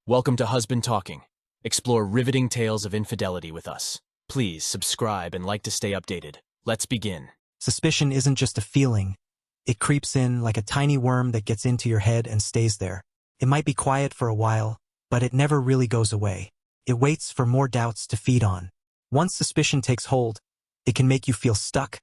Welcome to Husband Talking. Explore riveting tales of infidelity with us. Please subscribe and like to stay updated. Let's begin. Suspicion isn't just a feeling. It creeps in like a tiny worm that gets into your head and stays there. It might be quiet for a while, but it never really goes away. It waits for more doubts to feed on. Once suspicion takes hold, it can make you feel stuck,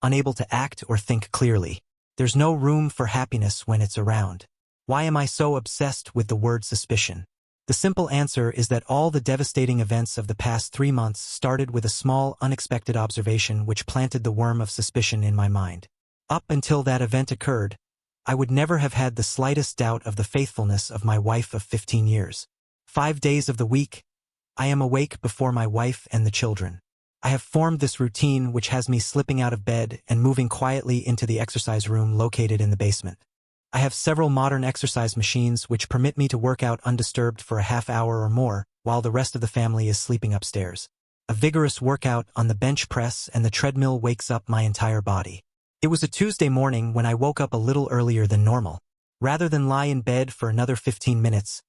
unable to act or think clearly. There's no room for happiness when it's around. Why am I so obsessed with the word suspicion? The simple answer is that all the devastating events of the past 3 months started with a small, unexpected observation which planted the worm of suspicion in my mind. Up until that event occurred, I would never have had the slightest doubt of the faithfulness of my wife of 15 years. 5 days of the week, I am awake before my wife and the children. I have formed this routine which has me slipping out of bed and moving quietly into the exercise room located in the basement. I have several modern exercise machines which permit me to work out undisturbed for a half hour or more while the rest of the family is sleeping upstairs. A vigorous workout on the bench press and the treadmill wakes up my entire body. It was a Tuesday morning when I woke up a little earlier than normal. Rather than lie in bed for another 15 minutes,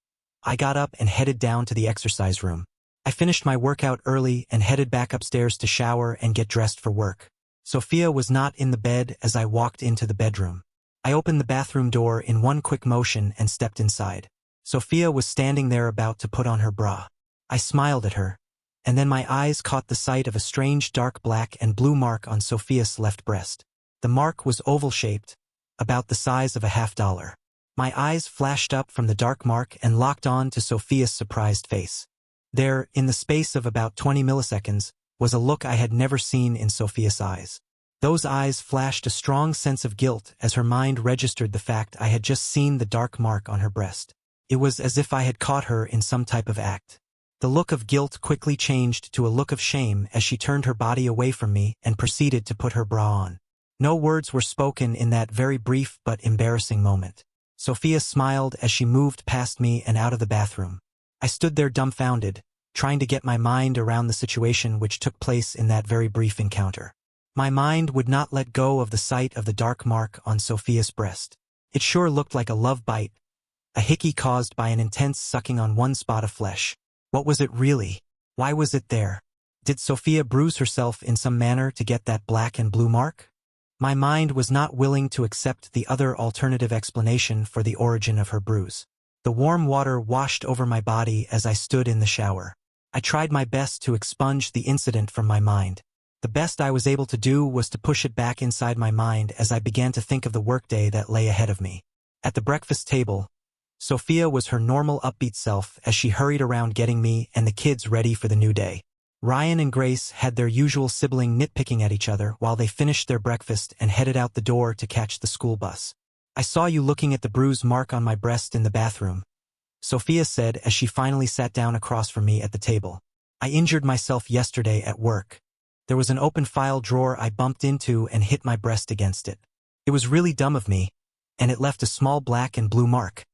I got up and headed down to the exercise room. I finished my workout early and headed back upstairs to shower and get dressed for work. Sophia was not in the bed as I walked into the bedroom. I opened the bathroom door in one quick motion and stepped inside. Sophia was standing there about to put on her bra. I smiled at her, and then my eyes caught the sight of a strange dark black and blue mark on Sophia's left breast. The mark was oval-shaped, about the size of a $50. My eyes flashed up from the dark mark and locked on to Sophia's surprised face. There, in the space of about 20 milliseconds, was a look I had never seen in Sophia's eyes. Those eyes flashed a strong sense of guilt as her mind registered the fact I had just seen the dark mark on her breast. It was as if I had caught her in some type of act. The look of guilt quickly changed to a look of shame as she turned her body away from me and proceeded to put her bra on. No words were spoken in that very brief but embarrassing moment. Sophia smiled as she moved past me and out of the bathroom. I stood there dumbfounded, trying to get my mind around the situation which took place in that very brief encounter. My mind would not let go of the sight of the dark mark on Sophia's breast. It sure looked like a love bite, a hickey caused by an intense sucking on one spot of flesh. What was it really? Why was it there? Did Sophia bruise herself in some manner to get that black and blue mark? My mind was not willing to accept the other alternative explanation for the origin of her bruise. The warm water washed over my body as I stood in the shower. I tried my best to expunge the incident from my mind. The best I was able to do was to push it back inside my mind as I began to think of the workday that lay ahead of me. At the breakfast table, Sophia was her normal upbeat self as she hurried around getting me and the kids ready for the new day. Ryan and Grace had their usual sibling nitpicking at each other while they finished their breakfast and headed out the door to catch the school bus. "I saw you looking at the bruise mark on my breast in the bathroom," Sophia said as she finally sat down across from me at the table. "I injured myself yesterday at work. There was an open file drawer I bumped into and hit my breast against it. It was really dumb of me, and it left a small black and blue mark."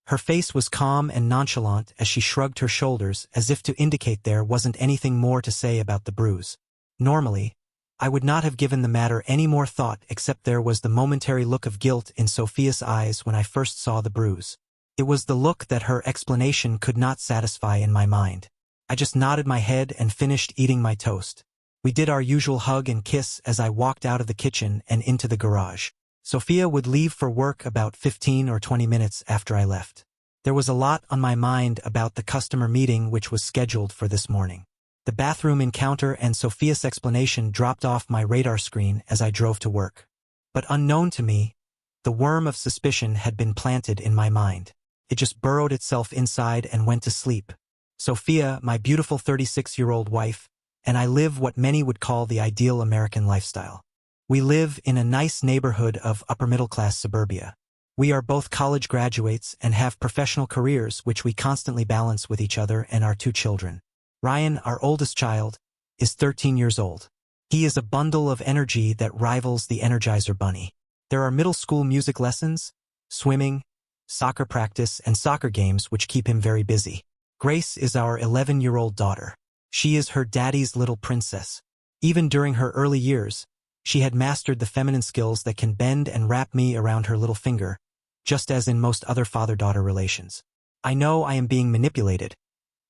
Her face was calm and nonchalant as she shrugged her shoulders as if to indicate there wasn't anything more to say about the bruise. Normally, I would not have given the matter any more thought except there was the momentary look of guilt in Sophia's eyes when I first saw the bruise. It was the look that her explanation could not satisfy in my mind. I just nodded my head and finished eating my toast. We did our usual hug and kiss as I walked out of the kitchen and into the garage. Sophia would leave for work about 15 or 20 minutes after I left. There was a lot on my mind about the customer meeting which was scheduled for this morning. The bathroom encounter and Sophia's explanation dropped off my radar screen as I drove to work. But unknown to me, the worm of suspicion had been planted in my mind. It just burrowed itself inside and went to sleep. Sophia, my beautiful 36-year-old wife, and I live what many would call the ideal American lifestyle. We live in a nice neighborhood of upper-middle-class suburbia. We are both college graduates and have professional careers which we constantly balance with each other and our 2 children. Ryan, our oldest child, is 13 years old. He is a bundle of energy that rivals the Energizer Bunny. There are middle school music lessons, swimming, soccer practice, and soccer games which keep him very busy. Grace is our 11-year-old daughter. She is her daddy's little princess. Even during her early years, she had mastered the feminine skills that can bend and wrap me around her little finger, just as in most other father-daughter relations. I know I am being manipulated,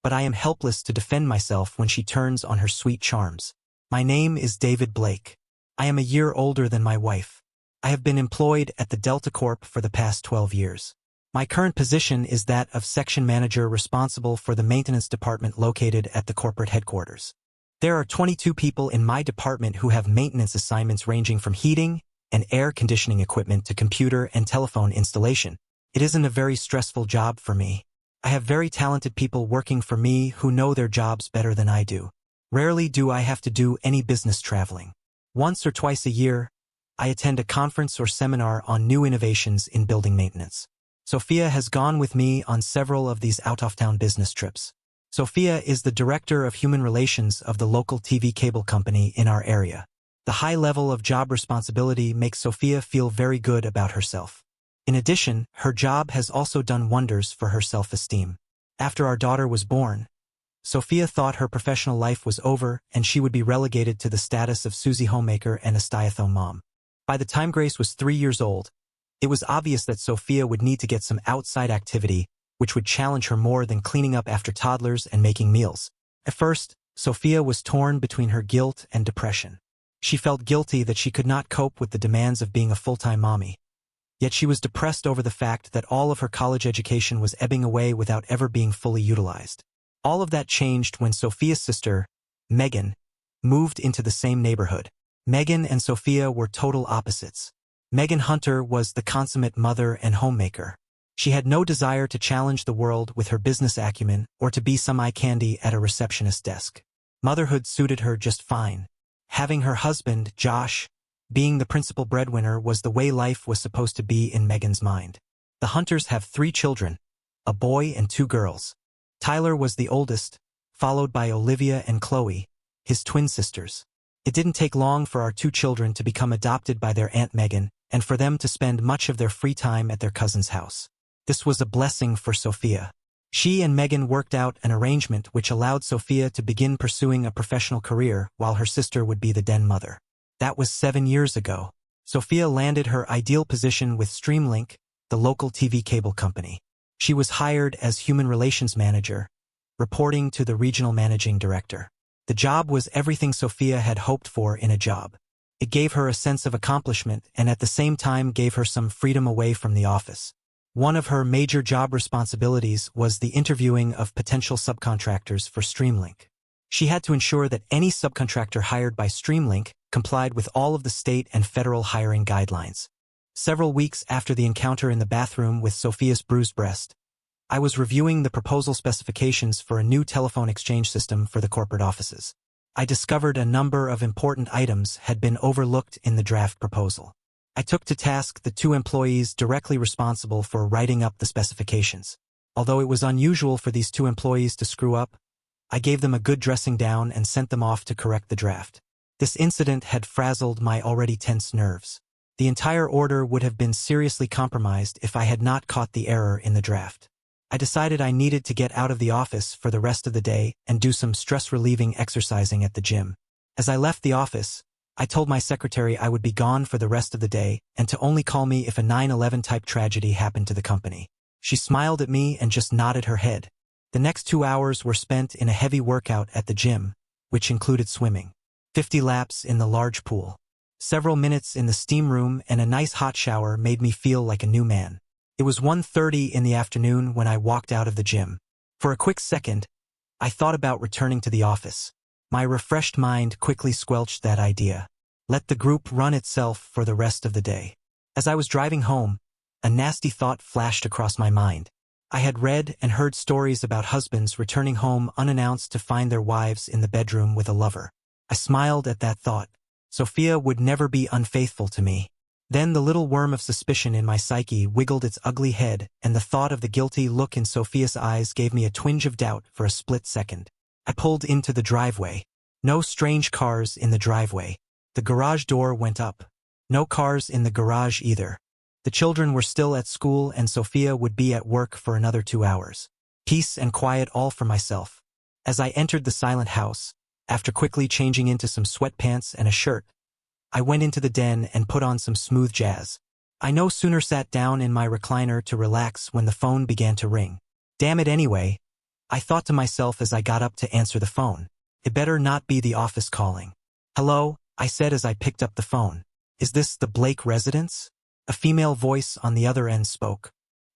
but I am helpless to defend myself when she turns on her sweet charms. My name is David Blake. I am a year older than my wife. I have been employed at the Delta Corp for the past 12 years. My current position is that of section manager responsible for the maintenance department located at the corporate headquarters. There are 22 people in my department who have maintenance assignments ranging from heating and air conditioning equipment to computer and telephone installation. It isn't a very stressful job for me. I have very talented people working for me who know their jobs better than I do. Rarely do I have to do any business traveling. Once or twice a year, I attend a conference or seminar on new innovations in building maintenance. Sophia has gone with me on several of these out-of-town business trips. Sophia is the director of human relations of the local TV cable company in our area. The high level of job responsibility makes Sophia feel very good about herself. In addition, her job has also done wonders for her self-esteem. After our daughter was born, Sophia thought her professional life was over and she would be relegated to the status of Susie homemaker and a stay-at-home mom. By the time Grace was 3 years old, it was obvious that Sophia would need to get some outside activity which would challenge her more than cleaning up after toddlers and making meals. At first, Sophia was torn between her guilt and depression. She felt guilty that she could not cope with the demands of being a full-time mommy. Yet she was depressed over the fact that all of her college education was ebbing away without ever being fully utilized. All of that changed when Sophia's sister, Megan, moved into the same neighborhood. Megan and Sophia were total opposites. Megan Hunter was the consummate mother and homemaker. She had no desire to challenge the world with her business acumen or to be some eye candy at a receptionist desk. Motherhood suited her just fine. Having her husband, Josh, being the principal breadwinner was the way life was supposed to be in Megan's mind. The Hunters have 3 children, a boy and 2 girls. Tyler was the oldest, followed by Olivia and Chloe, his twin sisters. It didn't take long for our 2 children to become adopted by their Aunt Megan and for them to spend much of their free time at their cousin's house. This was a blessing for Sophia. She and Megan worked out an arrangement which allowed Sophia to begin pursuing a professional career while her sister would be the den mother. That was 7 years ago. Sophia landed her ideal position with Streamlink, the local TV cable company. She was hired as human relations manager, reporting to the regional managing director. The job was everything Sophia had hoped for in a job. It gave her a sense of accomplishment and at the same time gave her some freedom away from the office. One of her major job responsibilities was the interviewing of potential subcontractors for Streamlink. She had to ensure that any subcontractor hired by Streamlink complied with all of the state and federal hiring guidelines. Several weeks after the encounter in the bathroom with Sophia's bruised breast, I was reviewing the proposal specifications for a new telephone exchange system for the corporate offices. I discovered a number of important items had been overlooked in the draft proposal. I took to task the 2 employees directly responsible for writing up the specifications. Although it was unusual for these 2 employees to screw up, I gave them a good dressing down and sent them off to correct the draft. This incident had frazzled my already tense nerves. The entire order would have been seriously compromised if I had not caught the error in the draft. I decided I needed to get out of the office for the rest of the day and do some stress-relieving exercising at the gym. As I left the office, I told my secretary I would be gone for the rest of the day and to only call me if a 9/11 type tragedy happened to the company. She smiled at me and just nodded her head. The next 2 hours were spent in a heavy workout at the gym, which included swimming. 50 laps in the large pool. Several minutes in the steam room and a nice hot shower made me feel like a new man. It was 1:30 in the afternoon when I walked out of the gym. For a quick second, I thought about returning to the office. My refreshed mind quickly squelched that idea. Let the group run itself for the rest of the day. As I was driving home, a nasty thought flashed across my mind. I had read and heard stories about husbands returning home unannounced to find their wives in the bedroom with a lover. I smiled at that thought. Sophia would never be unfaithful to me. Then the little worm of suspicion in my psyche wiggled its ugly head, and the thought of the guilty look in Sophia's eyes gave me a twinge of doubt for a split second. I pulled into the driveway. No strange cars in the driveway. The garage door went up. No cars in the garage either. The children were still at school and Sophia would be at work for another 2 hours. Peace and quiet all for myself. As I entered the silent house, after quickly changing into some sweatpants and a shirt, I went into the den and put on some smooth jazz. I no sooner sat down in my recliner to relax when the phone began to ring. Damn it anyway, I thought to myself as I got up to answer the phone. It better not be the office calling. Hello, I said as I picked up the phone. Is this the Blake residence? A female voice on the other end spoke.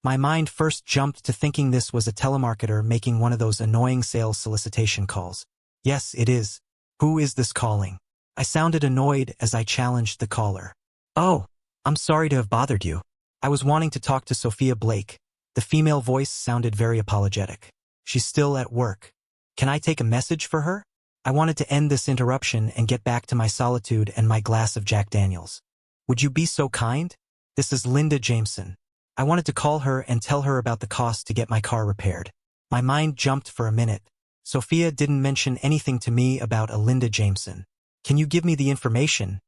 My mind first jumped to thinking this was a telemarketer making one of those annoying sales solicitation calls. Yes, it is. Who is this calling? I sounded annoyed as I challenged the caller. Oh, I'm sorry to have bothered you. I was wanting to talk to Sophia Blake. The female voice sounded very apologetic. She's still at work. Can I take a message for her? I wanted to end this interruption and get back to my solitude and my glass of Jack Daniels. Would you be so kind? This is Linda Jameson. I wanted to call her and tell her about the cost to get my car repaired. My mind jumped for a minute. Sophia didn't mention anything to me about a Linda Jameson. Can you give me the information?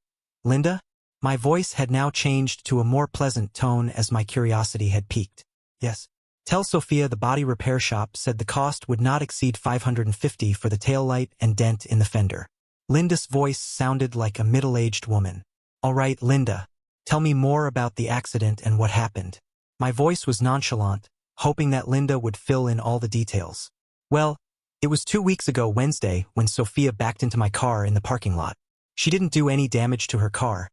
Linda? My voice had now changed to a more pleasant tone as my curiosity had piqued. Yes. Tell Sophia the body repair shop said the cost would not exceed $550 for the taillight and dent in the fender. Linda's voice sounded like a middle-aged woman. All right, Linda. Tell me more about the accident and what happened. My voice was nonchalant, hoping that Linda would fill in all the details. Well, it was 2 weeks ago Wednesday when Sophia backed into my car in the parking lot. She didn't do any damage to her car,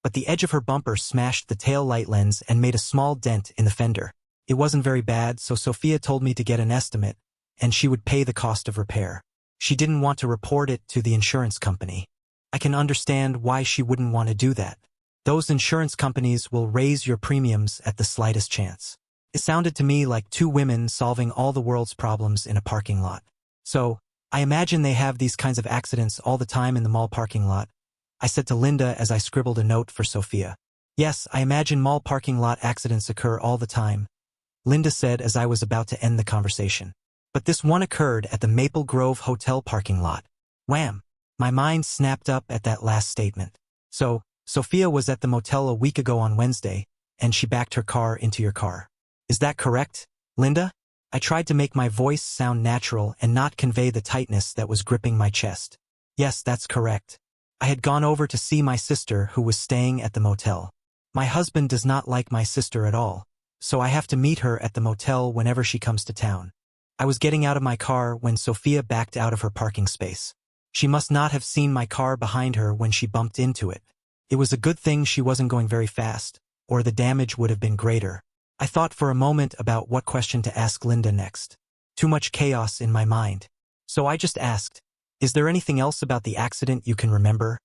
but the edge of her bumper smashed the tail light lens and made a small dent in the fender. It wasn't very bad, so Sophia told me to get an estimate, and she would pay the cost of repair. She didn't want to report it to the insurance company. I can understand why she wouldn't want to do that. Those insurance companies will raise your premiums at the slightest chance. It sounded to me like two women solving all the world's problems in a parking lot. So, I imagine they have these kinds of accidents all the time in the mall parking lot, I said to Linda as I scribbled a note for Sophia. Yes, I imagine mall parking lot accidents occur all the time, Linda said as I was about to end the conversation. But this one occurred at the Maple Grove Hotel parking lot. Wham! My mind snapped up at that last statement. So, Sophia was at the motel a week ago on Wednesday, and she backed her car into your car. Is that correct, Linda? I tried to make my voice sound natural and not convey the tightness that was gripping my chest. Yes, that's correct. I had gone over to see my sister who was staying at the motel. My husband does not like my sister at all, so I have to meet her at the motel whenever she comes to town. I was getting out of my car when Sophia backed out of her parking space. She must not have seen my car behind her when she bumped into it. It was a good thing she wasn't going very fast, or the damage would have been greater. I thought for a moment about what question to ask Linda next. Too much chaos in my mind. So I just asked, is there anything else about the accident you can remember,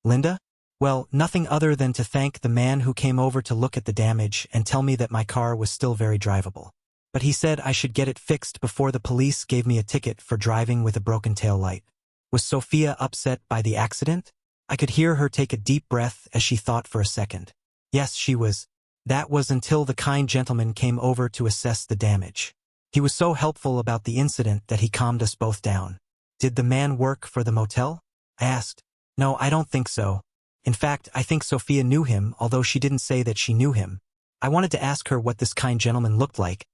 Linda? Well, nothing other than to thank the man who came over to look at the damage and tell me that my car was still very drivable. But he said I should get it fixed before the police gave me a ticket for driving with a broken tail light. Was Sophia upset by the accident? I could hear her take a deep breath as she thought for a second. Yes, she was. That was until the kind gentleman came over to assess the damage. He was so helpful about the incident that he calmed us both down. Did the man work for the motel? I asked. No, I don't think so. In fact, I think Sophia knew him, although she didn't say that she knew him. I wanted to ask her what this kind gentleman looked like,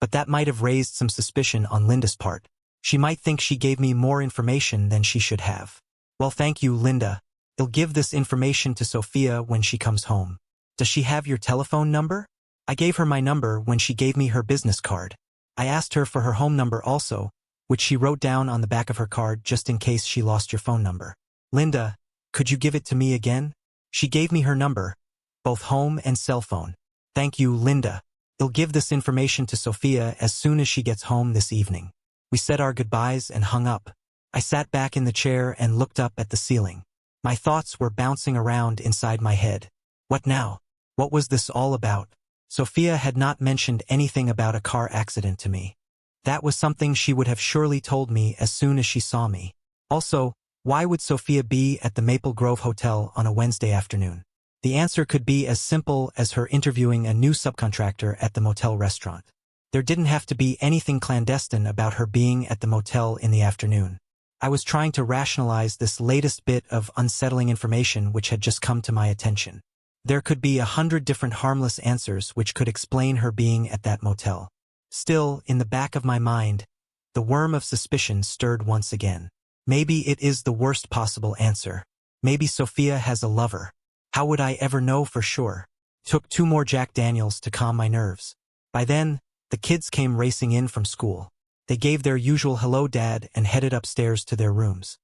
but that might have raised some suspicion on Linda's part. She might think she gave me more information than she should have. Well, thank you, Linda. I'll give this information to Sophia when she comes home. Does she have your telephone number? I gave her my number when she gave me her business card. I asked her for her home number also, which she wrote down on the back of her card just in case she lost your phone number. Linda, could you give it to me again? She gave me her number, both home and cell phone. Thank you, Linda. I'll give this information to Sophia as soon as she gets home this evening. We said our goodbyes and hung up. I sat back in the chair and looked up at the ceiling. My thoughts were bouncing around inside my head. What now? What was this all about? Sophia had not mentioned anything about a car accident to me. That was something she would have surely told me as soon as she saw me. Also, why would Sophia be at the Maple Grove Hotel on a Wednesday afternoon? The answer could be as simple as her interviewing a new subcontractor at the motel restaurant. There didn't have to be anything clandestine about her being at the motel in the afternoon. I was trying to rationalize this latest bit of unsettling information which had just come to my attention. There could be 100 different harmless answers which could explain her being at that motel. Still, in the back of my mind, the worm of suspicion stirred once again. Maybe it is the worst possible answer. Maybe Sophia has a lover. How would I ever know for sure? Took 2 more Jack Daniels to calm my nerves. By then, The kids came racing in from school. They gave their usual hello, Dad, and headed upstairs to their rooms.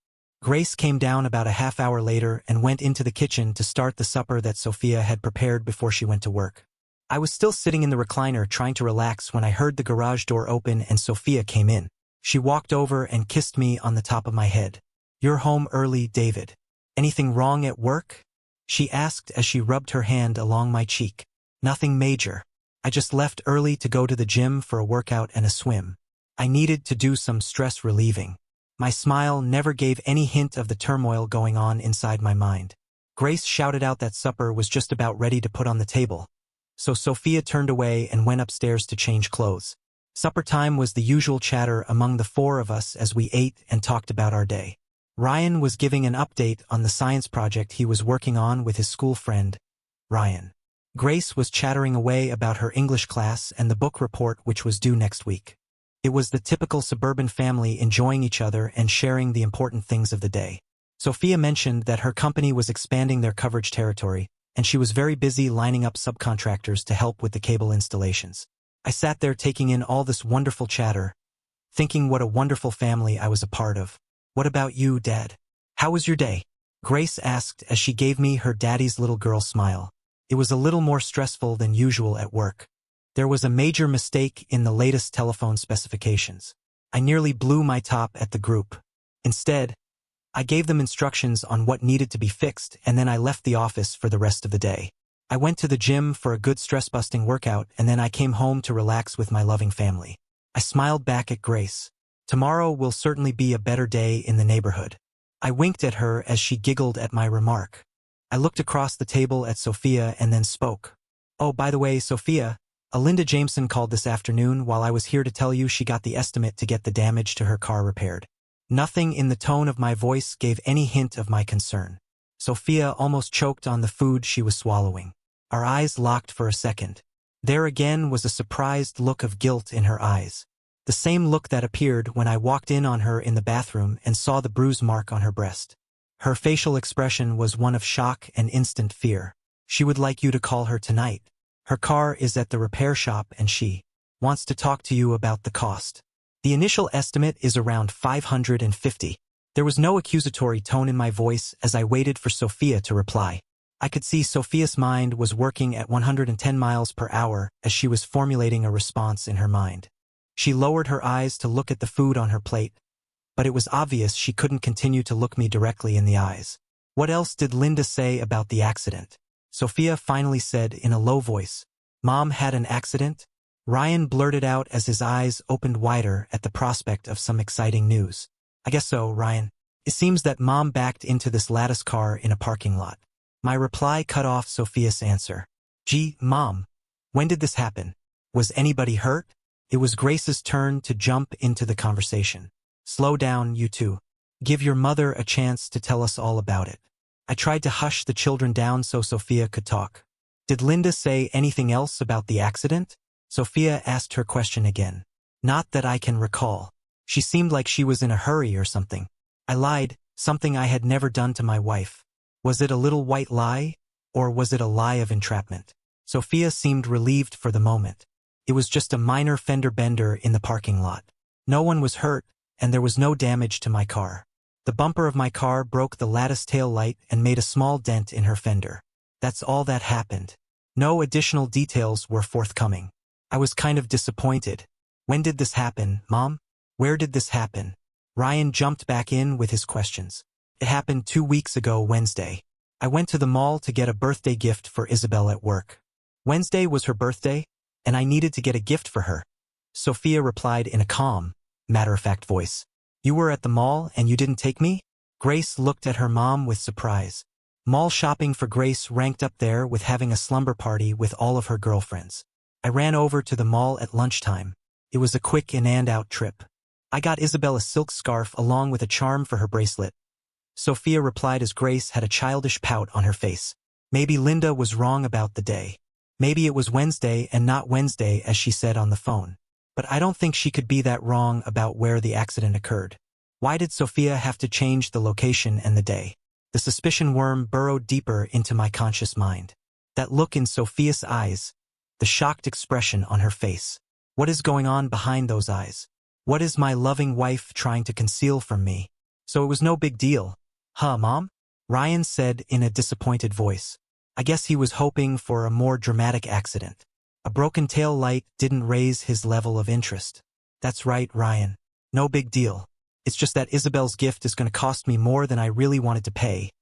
Grace came down about a half hour later and went into the kitchen to start the supper that Sophia had prepared before she went to work. I was still sitting in the recliner trying to relax when I heard the garage door open and Sophia came in. She walked over and kissed me on the top of my head. "You're home early, David. Anything wrong at work?" she asked as she rubbed her hand along my cheek. "Nothing major. I just left early to go to the gym for a workout and a swim. I needed to do some stress relieving." My smile never gave any hint of the turmoil going on inside my mind. Grace shouted out that supper was just about ready to put on the table. So Sophia turned away and went upstairs to change clothes. Supper time was the usual chatter among the four of us as we ate and talked about our day. Ryan was giving an update on the science project he was working on with his school friend, Ryan. Grace was chattering away about her English class and the book report which was due next week. It was the typical suburban family enjoying each other and sharing the important things of the day. Sophia mentioned that her company was expanding their coverage territory, and she was very busy lining up subcontractors to help with the cable installations. I sat there taking in all this wonderful chatter, thinking what a wonderful family I was a part of. "What about you, Dad? How was your day?" Grace asked as she gave me her daddy's little girl smile. It was a little more stressful than usual at work. There was a major mistake in the latest telephone specifications. I nearly blew my top at the group. Instead, I gave them instructions on what needed to be fixed, and then I left the office for the rest of the day. I went to the gym for a good stress-busting workout, and then I came home to relax with my loving family. I smiled back at Grace. Tomorrow will certainly be a better day in the neighborhood. I winked at her as she giggled at my remark. I looked across the table at Sophia and then spoke. "Oh, by the way, Sophia, Linda Jameson called this afternoon while I was here to tell you she got the estimate to get the damage to her car repaired." Nothing in the tone of my voice gave any hint of my concern. Sophia almost choked on the food she was swallowing. Our eyes locked for a second. There again was a surprised look of guilt in her eyes. The same look that appeared when I walked in on her in the bathroom and saw the bruise mark on her breast. Her facial expression was one of shock and instant fear. "She would like you to call her tonight. Her car is at the repair shop and she wants to talk to you about the cost. The initial estimate is around $550. There was no accusatory tone in my voice as I waited for Sophia to reply. I could see Sophia's mind was working at 110 miles per hour as she was formulating a response in her mind. She lowered her eyes to look at the food on her plate, but it was obvious she couldn't continue to look me directly in the eyes. "What else did Linda say about the accident?" Sophia finally said in a low voice. "Mom had an accident?" Ryan blurted out as his eyes opened wider at the prospect of some exciting news. "I guess so, Ryan. It seems that Mom backed into this lattice car in a parking lot." My reply cut off Sophia's answer. "Gee, Mom, when did this happen? Was anybody hurt?" It was Grace's turn to jump into the conversation. "Slow down, you two. Give your mother a chance to tell us all about it." I tried to hush the children down so Sophia could talk. "Did Linda say anything else about the accident?" Sophia asked her question again. "Not that I can recall. She seemed like she was in a hurry or something." I lied, something I had never done to my wife. Was it a little white lie, or was it a lie of entrapment? Sophia seemed relieved for the moment. It was just a minor fender bender in the parking lot. No one was hurt, and there was no damage to my car. The bumper of my car broke the lattice tail light and made a small dent in her fender. That's all that happened. No additional details were forthcoming. I was kind of disappointed. "When did this happen, Mom? Where did this happen?" Ryan jumped back in with his questions. "It happened 2 weeks ago Wednesday. I went to the mall to get a birthday gift for Isabel at work. Wednesday was her birthday, and I needed to get a gift for her." Sophia replied in a calm, matter-of-fact voice. "You were at the mall and you didn't take me?" Grace looked at her mom with surprise. Mall shopping for Grace ranked up there with having a slumber party with all of her girlfriends. I ran over to the mall at lunchtime. It was a quick in-and-out trip. I got Isabel a silk scarf along with a charm for her bracelet. Sophia replied as Grace had a childish pout on her face. Maybe Linda was wrong about the day. Maybe it was Wednesday and not Wednesday as she said on the phone. But I don't think she could be that wrong about where the accident occurred. Why did Sophia have to change the location and the day? The suspicion worm burrowed deeper into my conscious mind. That look in Sophia's eyes, the shocked expression on her face. What is going on behind those eyes? What is my loving wife trying to conceal from me? So it was no big deal. Huh, Mom? Ryan said in a disappointed voice. I guess he was hoping for a more dramatic accident. A broken tail light didn't raise his level of interest. That's right, Ryan. No big deal. It's just that Isabel's gift is going to cost me more than I really wanted to pay,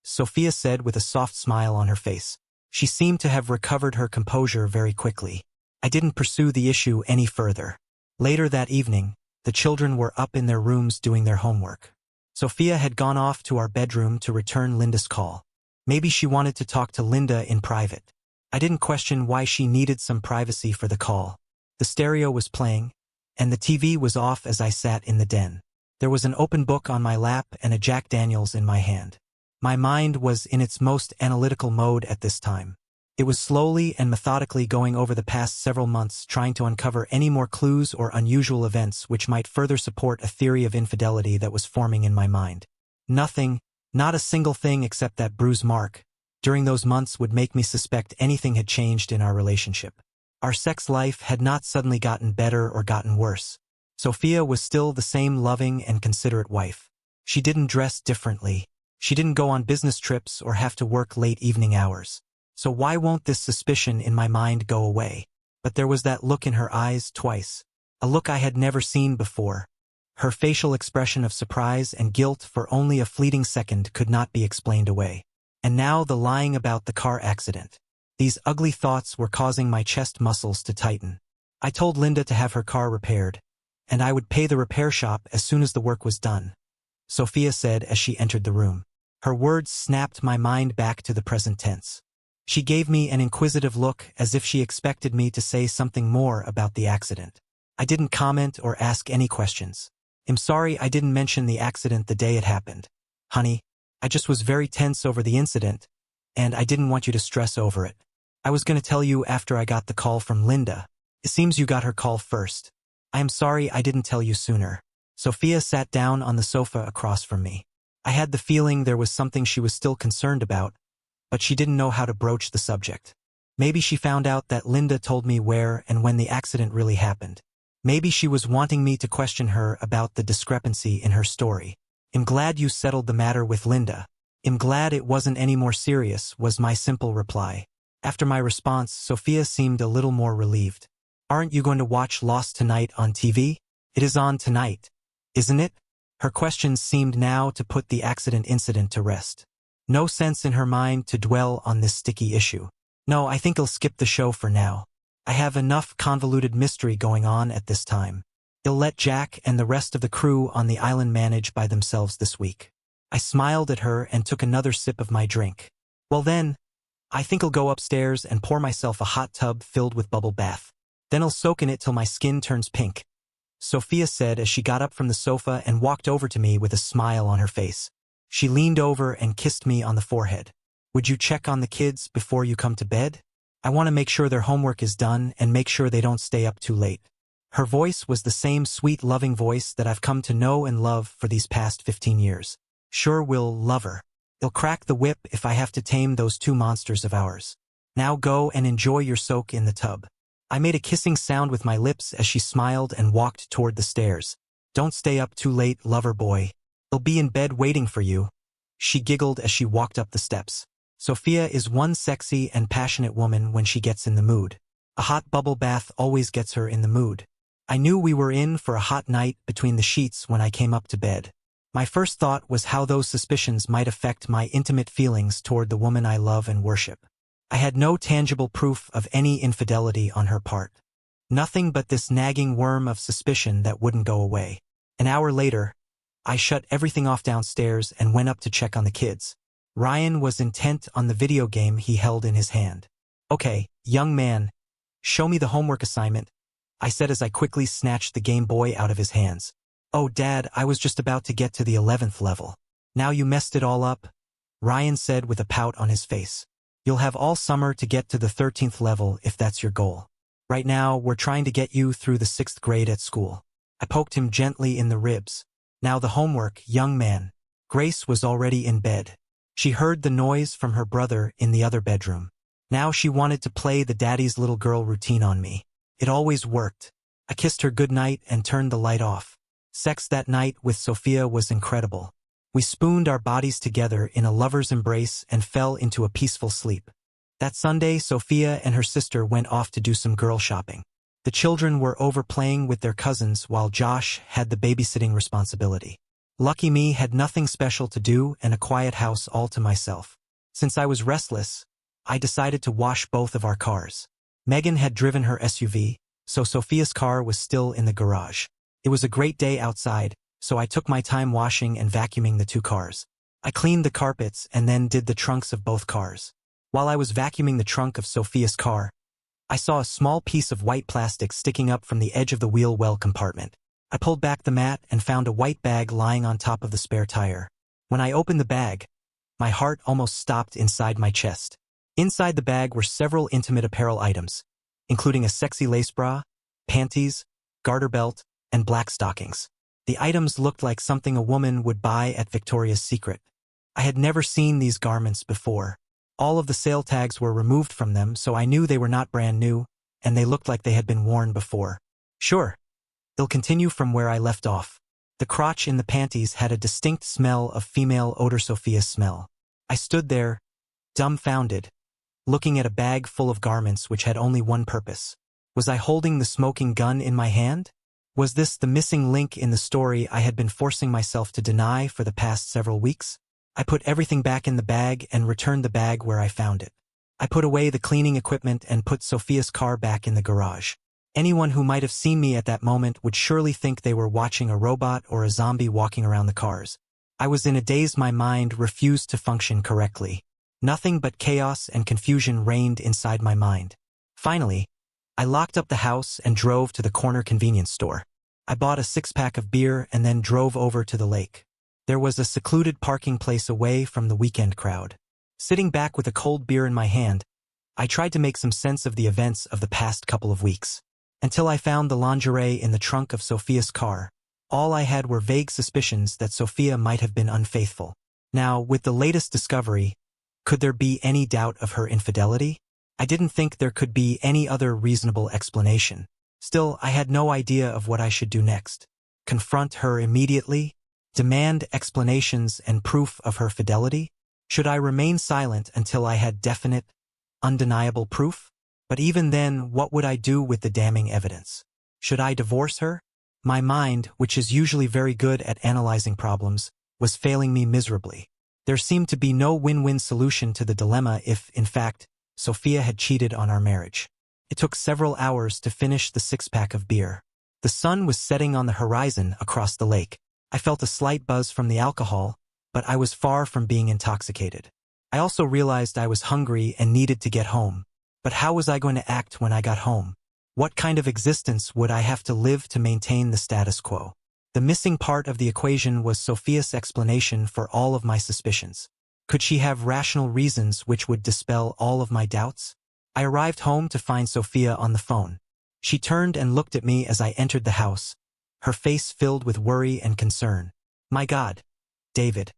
Sophia said with a soft smile on her face. She seemed to have recovered her composure very quickly. I didn't pursue the issue any further. Later that evening, the children were up in their rooms doing their homework. Sophia had gone off to our bedroom to return Linda's call. Maybe she wanted to talk to Linda in private. I didn't question why she needed some privacy for the call. The stereo was playing, and the TV was off as I sat in the den. There was an open book on my lap and a Jack Daniels in my hand. My mind was in its most analytical mode at this time. It was slowly and methodically going over the past several months, trying to uncover any more clues or unusual events which might further support a theory of infidelity that was forming in my mind. Nothing, not a single thing except that bruise mark, during those months would make me suspect anything had changed in our relationship. Our sex life had not suddenly gotten better or gotten worse. Sophia was still the same loving and considerate wife. She didn't dress differently. She didn't go on business trips or have to work late evening hours. So why won't this suspicion in my mind go away? But there was that look in her eyes twice. A look I had never seen before. Her facial expression of surprise and guilt for only a fleeting second could not be explained away. And now the lying about the car accident. These ugly thoughts were causing my chest muscles to tighten. I told Linda to have her car repaired, and I would pay the repair shop as soon as the work was done, Sophia said as she entered the room. Her words snapped my mind back to the present tense. She gave me an inquisitive look as if she expected me to say something more about the accident. I didn't comment or ask any questions. I'm sorry I didn't mention the accident the day it happened. Honey, I just was very tense over the incident, and I didn't want you to stress over it. I was going to tell you after I got the call from Linda. It seems you got her call first. I am sorry I didn't tell you sooner. Sophia sat down on the sofa across from me. I had the feeling there was something she was still concerned about, but she didn't know how to broach the subject. Maybe she found out that Linda told me where and when the accident really happened. Maybe she was wanting me to question her about the discrepancy in her story. I'm glad you settled the matter with Linda. I'm glad it wasn't any more serious, was my simple reply. After my response, Sophia seemed a little more relieved. Aren't you going to watch Lost tonight on TV? It is on tonight, isn't it? Her questions seemed now to put the accident incident to rest. No sense in her mind to dwell on this sticky issue. No, I think I'll skip the show for now. I have enough convoluted mystery going on at this time. I'll let Jack and the rest of the crew on the island manage by themselves this week. I smiled at her and took another sip of my drink. Well then, I think I'll go upstairs and pour myself a hot tub filled with bubble bath. Then I'll soak in it till my skin turns pink, Sophia said as she got up from the sofa and walked over to me with a smile on her face. She leaned over and kissed me on the forehead. Would you check on the kids before you come to bed? I want to make sure their homework is done and make sure they don't stay up too late. Her voice was the same sweet, loving voice that I've come to know and love for these past 15 years. Sure will, lover. I'll crack the whip if I have to tame those two monsters of ours. Now go and enjoy your soak in the tub. I made a kissing sound with my lips as she smiled and walked toward the stairs. Don't stay up too late, lover boy. I'll be in bed waiting for you. She giggled as she walked up the steps. Sophia is one sexy and passionate woman when she gets in the mood. A hot bubble bath always gets her in the mood. I knew we were in for a hot night between the sheets when I came up to bed. My first thought was how those suspicions might affect my intimate feelings toward the woman I love and worship. I had no tangible proof of any infidelity on her part. Nothing but this nagging worm of suspicion that wouldn't go away. An hour later, I shut everything off downstairs and went up to check on the kids. Ryan was intent on the video game he held in his hand. Okay, young man, show me the homework assignment, I said as I quickly snatched the Game Boy out of his hands. Oh, Dad, I was just about to get to the 11th level. Now you messed it all up, Ryan said with a pout on his face. You'll have all summer to get to the 13th level if that's your goal. Right now, we're trying to get you through the 6th grade at school. I poked him gently in the ribs. Now the homework, young man. Grace was already in bed. She heard the noise from her brother in the other bedroom. Now she wanted to play the daddy's little girl routine on me. It always worked. I kissed her goodnight and turned the light off. Sex that night with Sophia was incredible. We spooned our bodies together in a lover's embrace and fell into a peaceful sleep. That Sunday, Sophia and her sister went off to do some girl shopping. The children were over playing with their cousins while Josh had the babysitting responsibility. Lucky me had nothing special to do and a quiet house all to myself. Since I was restless, I decided to wash both of our cars. Megan had driven her SUV, so Sophia's car was still in the garage. It was a great day outside, so I took my time washing and vacuuming the two cars. I cleaned the carpets and then did the trunks of both cars. While I was vacuuming the trunk of Sophia's car, I saw a small piece of white plastic sticking up from the edge of the wheel well compartment. I pulled back the mat and found a white bag lying on top of the spare tire. When I opened the bag, my heart almost stopped inside my chest. Inside the bag were several intimate apparel items, including a sexy lace bra, panties, garter belt, and black stockings. The items looked like something a woman would buy at Victoria's Secret. I had never seen these garments before. All of the sale tags were removed from them, so I knew they were not brand new, and they looked like they had been worn before. Sure, they'll continue from where I left off. The crotch in the panties had a distinct smell of female odor, Sophia's smell. I stood there, dumbfounded, looking at a bag full of garments which had only one purpose. Was I holding the smoking gun in my hand? Was this the missing link in the story I had been forcing myself to deny for the past several weeks? I put everything back in the bag and returned the bag where I found it. I put away the cleaning equipment and put Sophia's car back in the garage. Anyone who might have seen me at that moment would surely think they were watching a robot or a zombie walking around the cars. I was in a daze. My mind refused to function correctly. Nothing but chaos and confusion reigned inside my mind. Finally, I locked up the house and drove to the corner convenience store. I bought a 6-pack of beer and then drove over to the lake. There was a secluded parking place away from the weekend crowd. Sitting back with a cold beer in my hand, I tried to make some sense of the events of the past couple of weeks. Until I found the lingerie in the trunk of Sophia's car, all I had were vague suspicions that Sophia might have been unfaithful. Now, with the latest discovery, could there be any doubt of her infidelity? I didn't think there could be any other reasonable explanation. Still, I had no idea of what I should do next. Confront her immediately? Demand explanations and proof of her fidelity? Should I remain silent until I had definite, undeniable proof? But even then, what would I do with the damning evidence? Should I divorce her? My mind, which is usually very good at analyzing problems, was failing me miserably. There seemed to be no win-win solution to the dilemma if, in fact, Sophia had cheated on our marriage. It took several hours to finish the 6-pack of beer. The sun was setting on the horizon across the lake. I felt a slight buzz from the alcohol, but I was far from being intoxicated. I also realized I was hungry and needed to get home. But how was I going to act when I got home? What kind of existence would I have to live to maintain the status quo? The missing part of the equation was Sophia's explanation for all of my suspicions. Could she have rational reasons which would dispel all of my doubts? I arrived home to find Sophia on the phone. She turned and looked at me as I entered the house, her face filled with worry and concern. My God, David,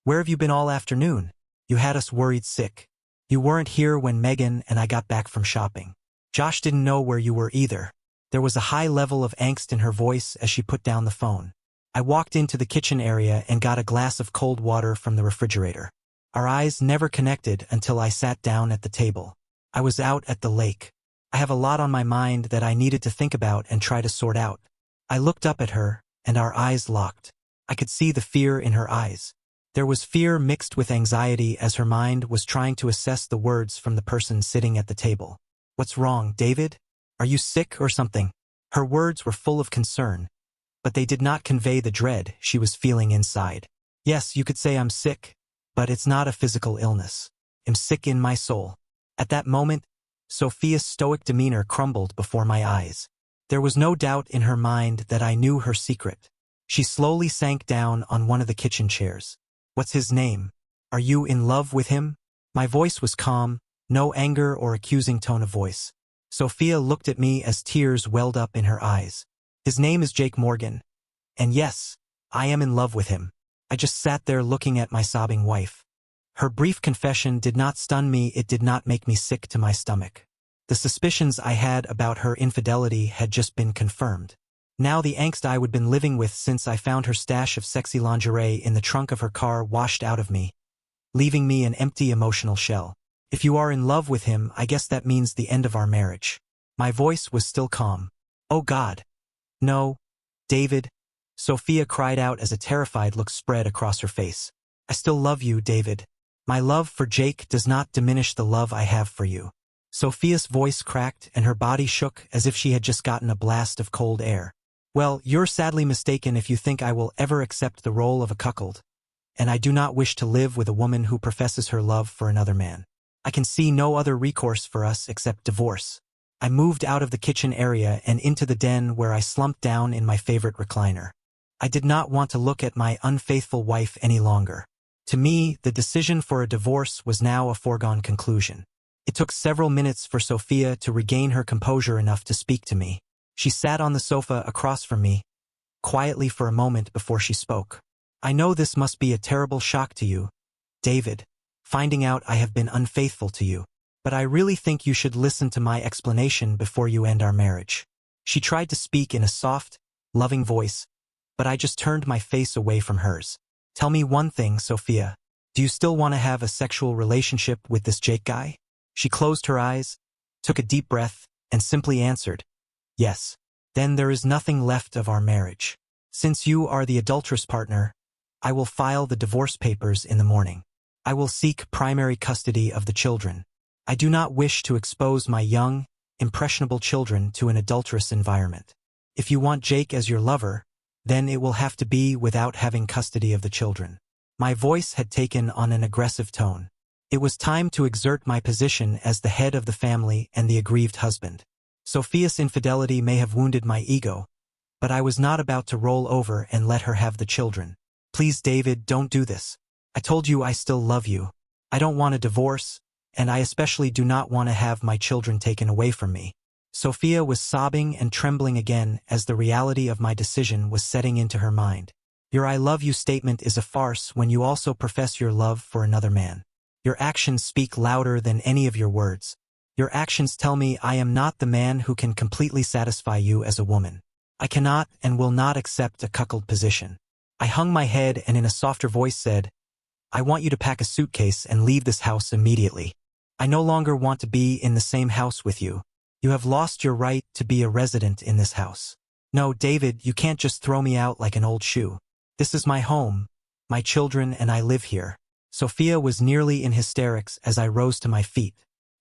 where have you been all afternoon? You had us worried sick. You weren't here when Megan and I got back from shopping. Josh didn't know where you were either. There was a high level of angst in her voice as she put down the phone. I walked into the kitchen area and got a glass of cold water from the refrigerator. Our eyes never connected until I sat down at the table. I was out at the lake. I have a lot on my mind that I needed to think about and try to sort out. I looked up at her, and our eyes locked. I could see the fear in her eyes. There was fear mixed with anxiety as her mind was trying to assess the words from the person sitting at the table. What's wrong, David? Are you sick or something? Her words were full of concern, but they did not convey the dread she was feeling inside. Yes, you could say I'm sick, but it's not a physical illness. I'm sick in my soul. At that moment, Sophia's stoic demeanor crumbled before my eyes. There was no doubt in her mind that I knew her secret. She slowly sank down on one of the kitchen chairs. What's his name? Are you in love with him? My voice was calm, no anger or accusing tone of voice. Sophia looked at me as tears welled up in her eyes. His name is Jake Morgan. And yes, I am in love with him. I just sat there looking at my sobbing wife. Her brief confession did not stun me, it did not make me sick to my stomach. The suspicions I had about her infidelity had just been confirmed. Now the angst I would been living with since I found her stash of sexy lingerie in the trunk of her car washed out of me, leaving me an empty emotional shell. If you are in love with him, I guess that means the end of our marriage. My voice was still calm. Oh God. No. David. Sophia cried out as a terrified look spread across her face. I still love you, David. My love for Jake does not diminish the love I have for you. Sophia's voice cracked and her body shook as if she had just gotten a blast of cold air. Well, you're sadly mistaken if you think I will ever accept the role of a cuckold, and I do not wish to live with a woman who professes her love for another man. I can see no other recourse for us except divorce. I moved out of the kitchen area and into the den where I slumped down in my favorite recliner. I did not want to look at my unfaithful wife any longer. To me, the decision for a divorce was now a foregone conclusion. It took several minutes for Sophia to regain her composure enough to speak to me. She sat on the sofa across from me, quietly for a moment before she spoke. I know this must be a terrible shock to you, David, finding out I have been unfaithful to you, but I really think you should listen to my explanation before you end our marriage. She tried to speak in a soft, loving voice, but I just turned my face away from hers. Tell me one thing, Sophia. Do you still want to have a sexual relationship with this Jake guy? She closed her eyes, took a deep breath, and simply answered, yes. Then there is nothing left of our marriage. Since you are the adulterous partner, I will file the divorce papers in the morning. I will seek primary custody of the children. I do not wish to expose my young, impressionable children to an adulterous environment. If you want Jake as your lover, then it will have to be without having custody of the children. My voice had taken on an aggressive tone. It was time to exert my position as the head of the family and the aggrieved husband. Sophia's infidelity may have wounded my ego, but I was not about to roll over and let her have the children. Please, David, don't do this. I told you I still love you. I don't want a divorce, and I especially do not want to have my children taken away from me. Sophia was sobbing and trembling again as the reality of my decision was setting into her mind. Your I love you statement is a farce when you also profess your love for another man. Your actions speak louder than any of your words. Your actions tell me I am not the man who can completely satisfy you as a woman. I cannot and will not accept a cuckold position. I hung my head and in a softer voice said, I want you to pack a suitcase and leave this house immediately. I no longer want to be in the same house with you. You have lost your right to be a resident in this house. No, David, you can't just throw me out like an old shoe. This is my home, my children, and I live here. Sophia was nearly in hysterics as I rose to my feet.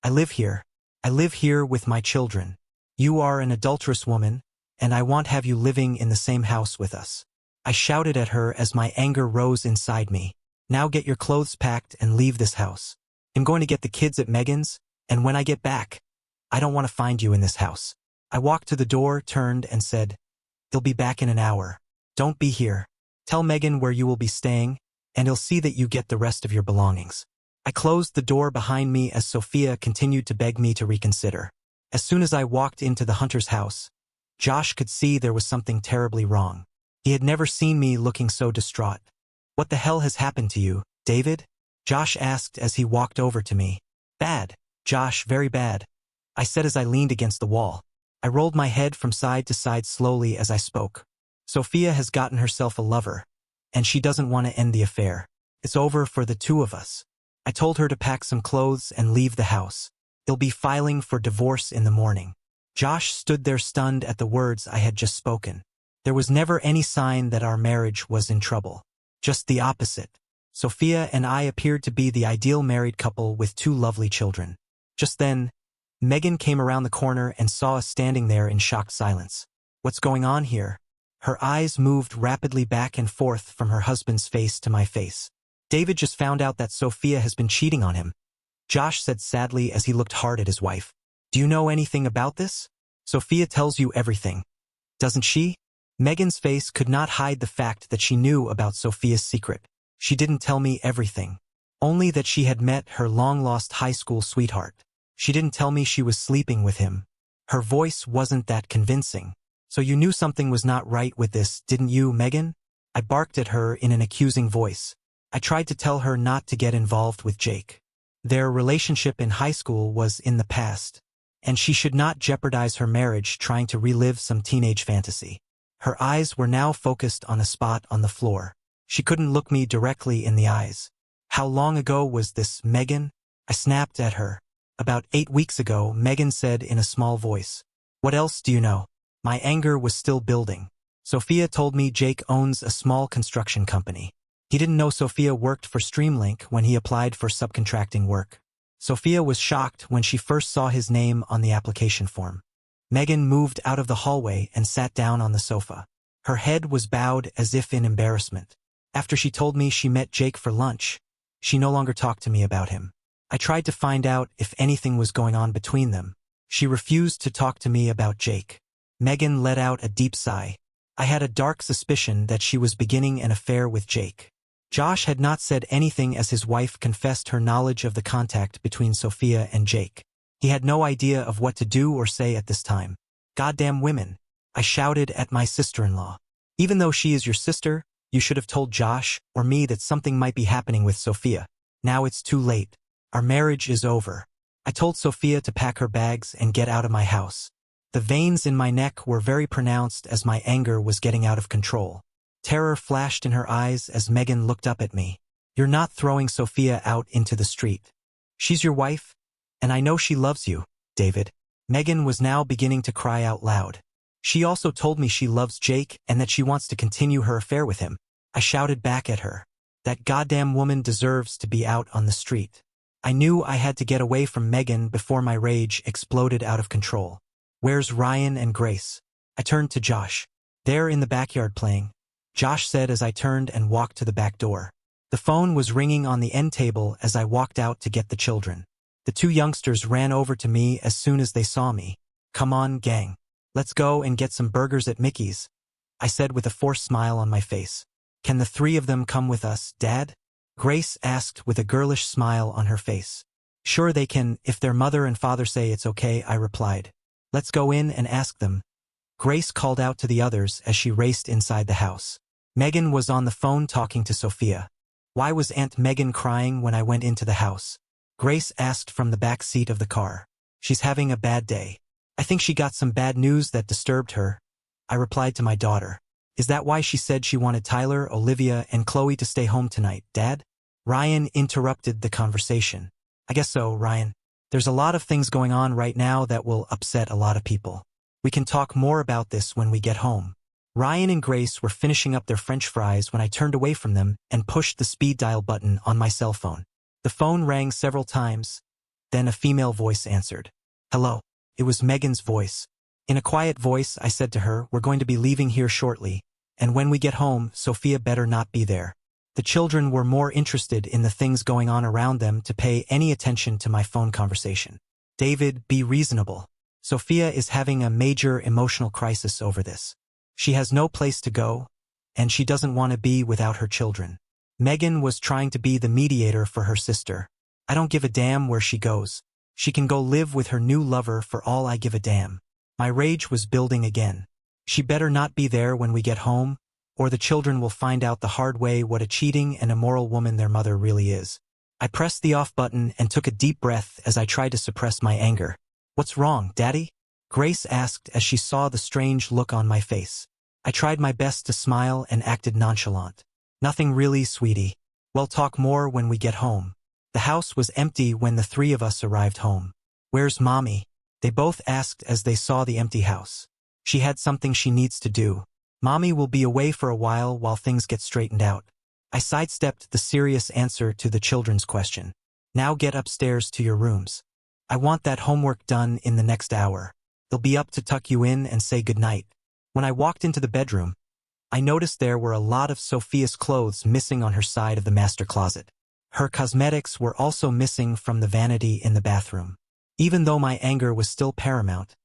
I live here. I live here with my children. You are an adulterous woman, and I won't have you living in the same house with us. I shouted at her as my anger rose inside me. Now get your clothes packed and leave this house. I'm going to get the kids at Megan's, and when I get back, I don't want to find you in this house. I walked to the door, turned, and said, He'll be back in an hour. Don't be here. Tell Megan where you will be staying, and he'll see that you get the rest of your belongings. I closed the door behind me as Sophia continued to beg me to reconsider. As soon as I walked into the hunter's house, Josh could see there was something terribly wrong. He had never seen me looking so distraught. What the hell has happened to you, David? Josh asked as he walked over to me. Bad, Josh, very bad, I said as I leaned against the wall. I rolled my head from side to side slowly as I spoke. Sophia has gotten herself a lover, and she doesn't want to end the affair. It's over for the two of us. I told her to pack some clothes and leave the house. They'll be filing for divorce in the morning. Josh stood there stunned at the words I had just spoken. There was never any sign that our marriage was in trouble. Just the opposite. Sophia and I appeared to be the ideal married couple with two lovely children. Just then, Megan came around the corner and saw us standing there in shocked silence. What's going on here? Her eyes moved rapidly back and forth from her husband's face to my face. David just found out that Sophia has been cheating on him, Josh said sadly as he looked hard at his wife. Do you know anything about this? Sophia tells you everything, doesn't she? Megan's face could not hide the fact that she knew about Sophia's secret. She didn't tell me everything, only that she had met her long-lost high school sweetheart. She didn't tell me she was sleeping with him. Her voice wasn't that convincing. So you knew something was not right with this, didn't you, Megan? I barked at her in an accusing voice. I tried to tell her not to get involved with Jake. Their relationship in high school was in the past. and she should not jeopardize her marriage trying to relive some teenage fantasy. Her eyes were now focused on a spot on the floor. She couldn't look me directly in the eyes. How long ago was this, Megan? I snapped at her. About 8 weeks ago, Megan said in a small voice. What else do you know? My anger was still building. Sophia told me Jake owns a small construction company. He didn't know Sophia worked for Streamlink when he applied for subcontracting work. Sophia was shocked when she first saw his name on the application form. Megan moved out of the hallway and sat down on the sofa. Her head was bowed as if in embarrassment. After she told me she met Jake for lunch, she no longer talked to me about him. I tried to find out if anything was going on between them. She refused to talk to me about Jake. Megan let out a deep sigh. I had a dark suspicion that she was beginning an affair with Jake. Josh had not said anything as his wife confessed her knowledge of the contact between Sophia and Jake. He had no idea of what to do or say at this time. Goddamn women, I shouted at my sister-in-law. Even though she is your sister, you should have told Josh or me that something might be happening with Sophia. Now it's too late. Our marriage is over. I told Sophia to pack her bags and get out of my house. The veins in my neck were very pronounced as my anger was getting out of control. Terror flashed in her eyes as Megan looked up at me. You're not throwing Sophia out into the street. She's your wife, and I know she loves you, David. Megan was now beginning to cry out loud. She also told me she loves Jake and that she wants to continue her affair with him. I shouted back at her. That goddamn woman deserves to be out on the street. I knew I had to get away from Megan before my rage exploded out of control. Where's Ryan and Grace? I turned to Josh. They're in the backyard playing, Josh said as I turned and walked to the back door. The phone was ringing on the end table as I walked out to get the children. The two youngsters ran over to me as soon as they saw me. Come on, gang. Let's go and get some burgers at Mickey's, I said with a forced smile on my face. Can the three of them come with us, Dad? Grace asked with a girlish smile on her face. Sure they can, if their mother and father say it's okay, I replied. Let's go in and ask them. Grace called out to the others as she raced inside the house. Megan was on the phone talking to Sophia. Why was Aunt Megan crying when I went into the house? Grace asked from the back seat of the car. She's having a bad day. I think she got some bad news that disturbed her, I replied to my daughter. Is that why she said she wanted Tyler, Olivia, and Chloe to stay home tonight, Dad? Ryan interrupted the conversation. I guess so, Ryan. There's a lot of things going on right now that will upset a lot of people. We can talk more about this when we get home. Ryan and Grace were finishing up their French fries when I turned away from them and pushed the speed dial button on my cell phone. The phone rang several times, then a female voice answered. Hello. It was Megan's voice. In a quiet voice, I said to her, we're going to be leaving here shortly, and when we get home, Sophia better not be there. The children were more interested in the things going on around them to pay any attention to my phone conversation. David, be reasonable. Sophia is having a major emotional crisis over this. She has no place to go, and she doesn't want to be without her children. Megan was trying to be the mediator for her sister. I don't give a damn where she goes. She can go live with her new lover for all I give a damn. My rage was building again. She better not be there when we get home, or the children will find out the hard way what a cheating and immoral woman their mother really is. I pressed the off button and took a deep breath as I tried to suppress my anger. What's wrong, Daddy? Grace asked as she saw the strange look on my face. I tried my best to smile and acted nonchalant. Nothing really, sweetie. We'll talk more when we get home. The house was empty when the three of us arrived home. Where's Mommy? They both asked as they saw the empty house. She had something she needs to do. Mommy will be away for a while things get straightened out. I sidestepped the serious answer to the children's question. Now get upstairs to your rooms. I want that homework done in the next hour. They'll be up to tuck you in and say goodnight. When I walked into the bedroom, I noticed there were a lot of Sophia's clothes missing on her side of the master closet. Her cosmetics were also missing from the vanity in the bathroom. Even though my anger was still paramount,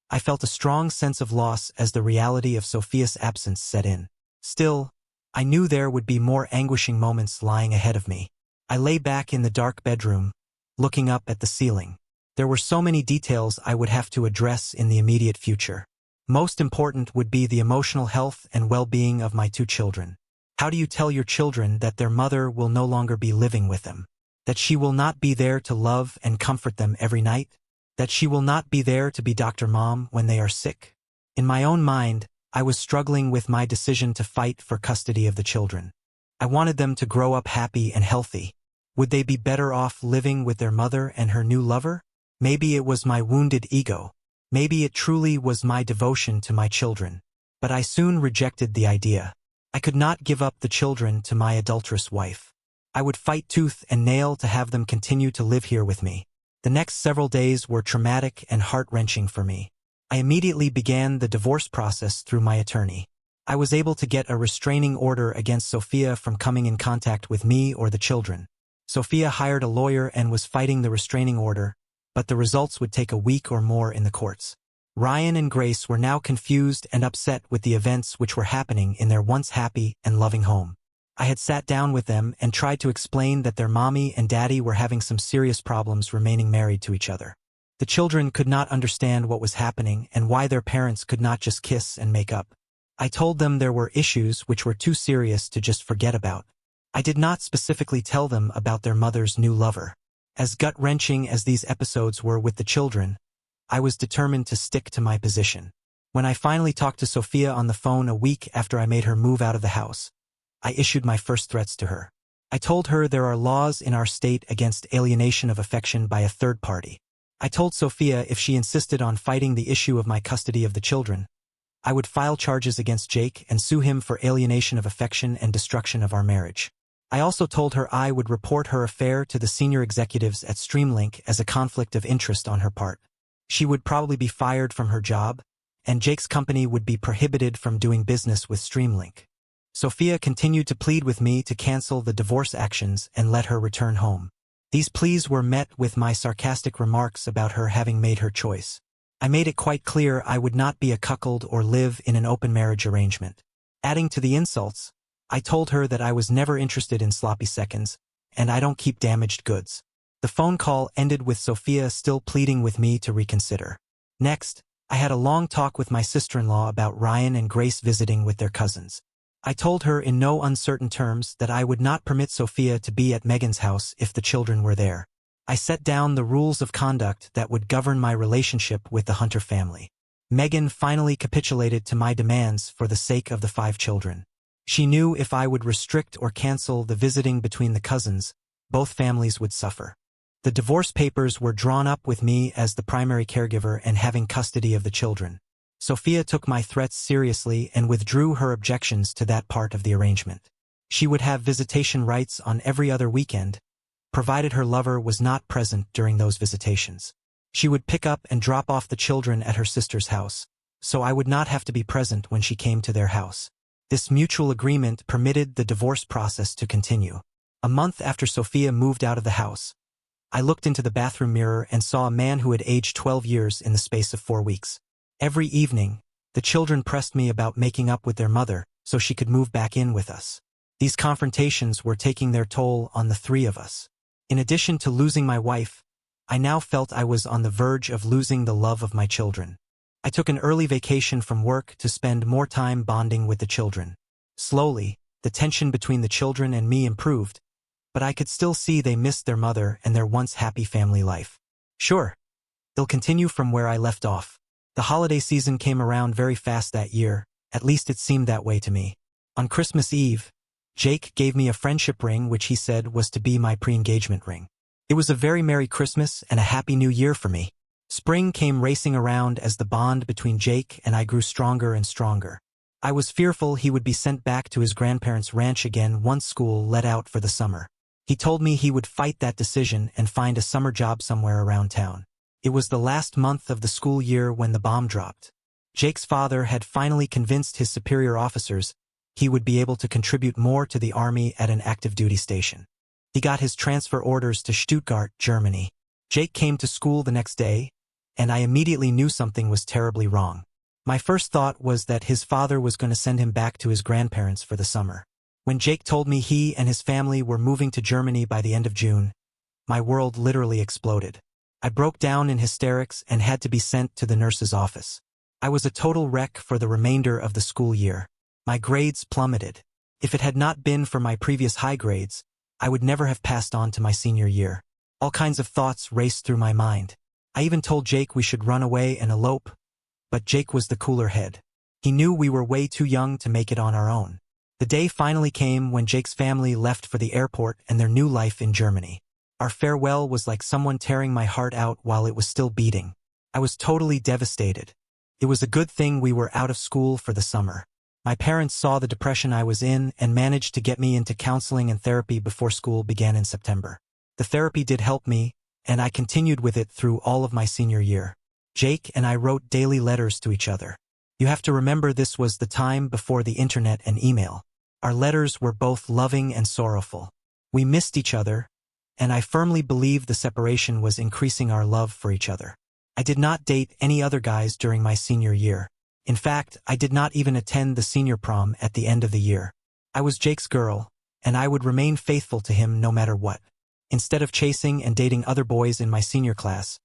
I felt a strong sense of loss as the reality of Sophia's absence set in. Still, I knew there would be more anguishing moments lying ahead of me. I lay back in the dark bedroom, looking up at the ceiling. There were so many details I would have to address in the immediate future. Most important would be the emotional health and well-being of my two children. How do you tell your children that their mother will no longer be living with them? That she will not be there to love and comfort them every night? That she will not be there to be Dr. Mom when they are sick. In my own mind, I was struggling with my decision to fight for custody of the children. I wanted them to grow up happy and healthy. Would they be better off living with their mother and her new lover? Maybe it was my wounded ego. Maybe it truly was my devotion to my children. But I soon rejected the idea. I could not give up the children to my adulterous wife. I would fight tooth and nail to have them continue to live here with me. The next several days were traumatic and heart-wrenching for me. I immediately began the divorce process through my attorney. I was able to get a restraining order against Sophia from coming in contact with me or the children. Sophia hired a lawyer and was fighting the restraining order, but the results would take a week or more in the courts. Ryan and Grace were now confused and upset with the events which were happening in their once happy and loving home. I had sat down with them and tried to explain that their mommy and daddy were having some serious problems remaining married to each other. The children could not understand what was happening and why their parents could not just kiss and make up. I told them there were issues which were too serious to just forget about. I did not specifically tell them about their mother's new lover. As gut-wrenching as these episodes were with the children, I was determined to stick to my position. When I finally talked to Sophia on the phone a week after I made her move out of the house, I issued my first threats to her. I told her there are laws in our state against alienation of affection by a third party. I told Sophia if she insisted on fighting the issue of my custody of the children, I would file charges against Jake and sue him for alienation of affection and destruction of our marriage. I also told her I would report her affair to the senior executives at Streamlink as a conflict of interest on her part. She would probably be fired from her job, and Jake's company would be prohibited from doing business with Streamlink. Sophia continued to plead with me to cancel the divorce actions and let her return home. These pleas were met with my sarcastic remarks about her having made her choice. I made it quite clear I would not be a cuckold or live in an open marriage arrangement. Adding to the insults, I told her that I was never interested in sloppy seconds, and I don't keep damaged goods. The phone call ended with Sophia still pleading with me to reconsider. Next, I had a long talk with my sister-in-law about Ryan and Grace visiting with their cousins. I told her in no uncertain terms that I would not permit Sophia to be at Megan's house if the children were there. I set down the rules of conduct that would govern my relationship with the Hunter family. Megan finally capitulated to my demands for the sake of the 5 children. She knew if I would restrict or cancel the visiting between the cousins, both families would suffer. The divorce papers were drawn up with me as the primary caregiver and having custody of the children. Sophia took my threats seriously and withdrew her objections to that part of the arrangement. She would have visitation rights on every other weekend, provided her lover was not present during those visitations. She would pick up and drop off the children at her sister's house, so I would not have to be present when she came to their house. This mutual agreement permitted the divorce process to continue. A month after Sophia moved out of the house, I looked into the bathroom mirror and saw a man who had aged 12 years in the space of 4 weeks. Every evening, the children pressed me about making up with their mother so she could move back in with us. These confrontations were taking their toll on the 3 of us. In addition to losing my wife, I now felt I was on the verge of losing the love of my children. I took an early vacation from work to spend more time bonding with the children. Slowly, the tension between the children and me improved, but I could still see they missed their mother and their once happy family life. Sure, they'll continue from where I left off. The holiday season came around very fast that year, at least it seemed that way to me. On Christmas Eve, Jake gave me a friendship ring which he said was to be my pre-engagement ring. It was a very Merry Christmas and a Happy New Year for me. Spring came racing around as the bond between Jake and I grew stronger and stronger. I was fearful he would be sent back to his grandparents' ranch again once school let out for the summer. He told me he would fight that decision and find a summer job somewhere around town. It was the last month of the school year when the bomb dropped. Jake's father had finally convinced his superior officers he would be able to contribute more to the army at an active duty station. He got his transfer orders to Stuttgart, Germany. Jake came to school the next day, and I immediately knew something was terribly wrong. My first thought was that his father was going to send him back to his grandparents for the summer. When Jake told me he and his family were moving to Germany by the end of June, my world literally exploded. I broke down in hysterics and had to be sent to the nurse's office. I was a total wreck for the remainder of the school year. My grades plummeted. If it had not been for my previous high grades, I would never have passed on to my senior year. All kinds of thoughts raced through my mind. I even told Jake we should run away and elope, but Jake was the cooler head. He knew we were way too young to make it on our own. The day finally came when Jake's family left for the airport and their new life in Germany. Our farewell was like someone tearing my heart out while it was still beating. I was totally devastated. It was a good thing we were out of school for the summer. My parents saw the depression I was in and managed to get me into counseling and therapy before school began in September. The therapy did help me, and I continued with it through all of my senior year. Jake and I wrote daily letters to each other. You have to remember this was the time before the internet and email. Our letters were both loving and sorrowful. We missed each other, and I firmly believe the separation was increasing our love for each other. I did not date any other guys during my senior year. In fact, I did not even attend the senior prom at the end of the year. I was Jake's girl, and I would remain faithful to him no matter what. Instead of chasing and dating other boys in my senior class,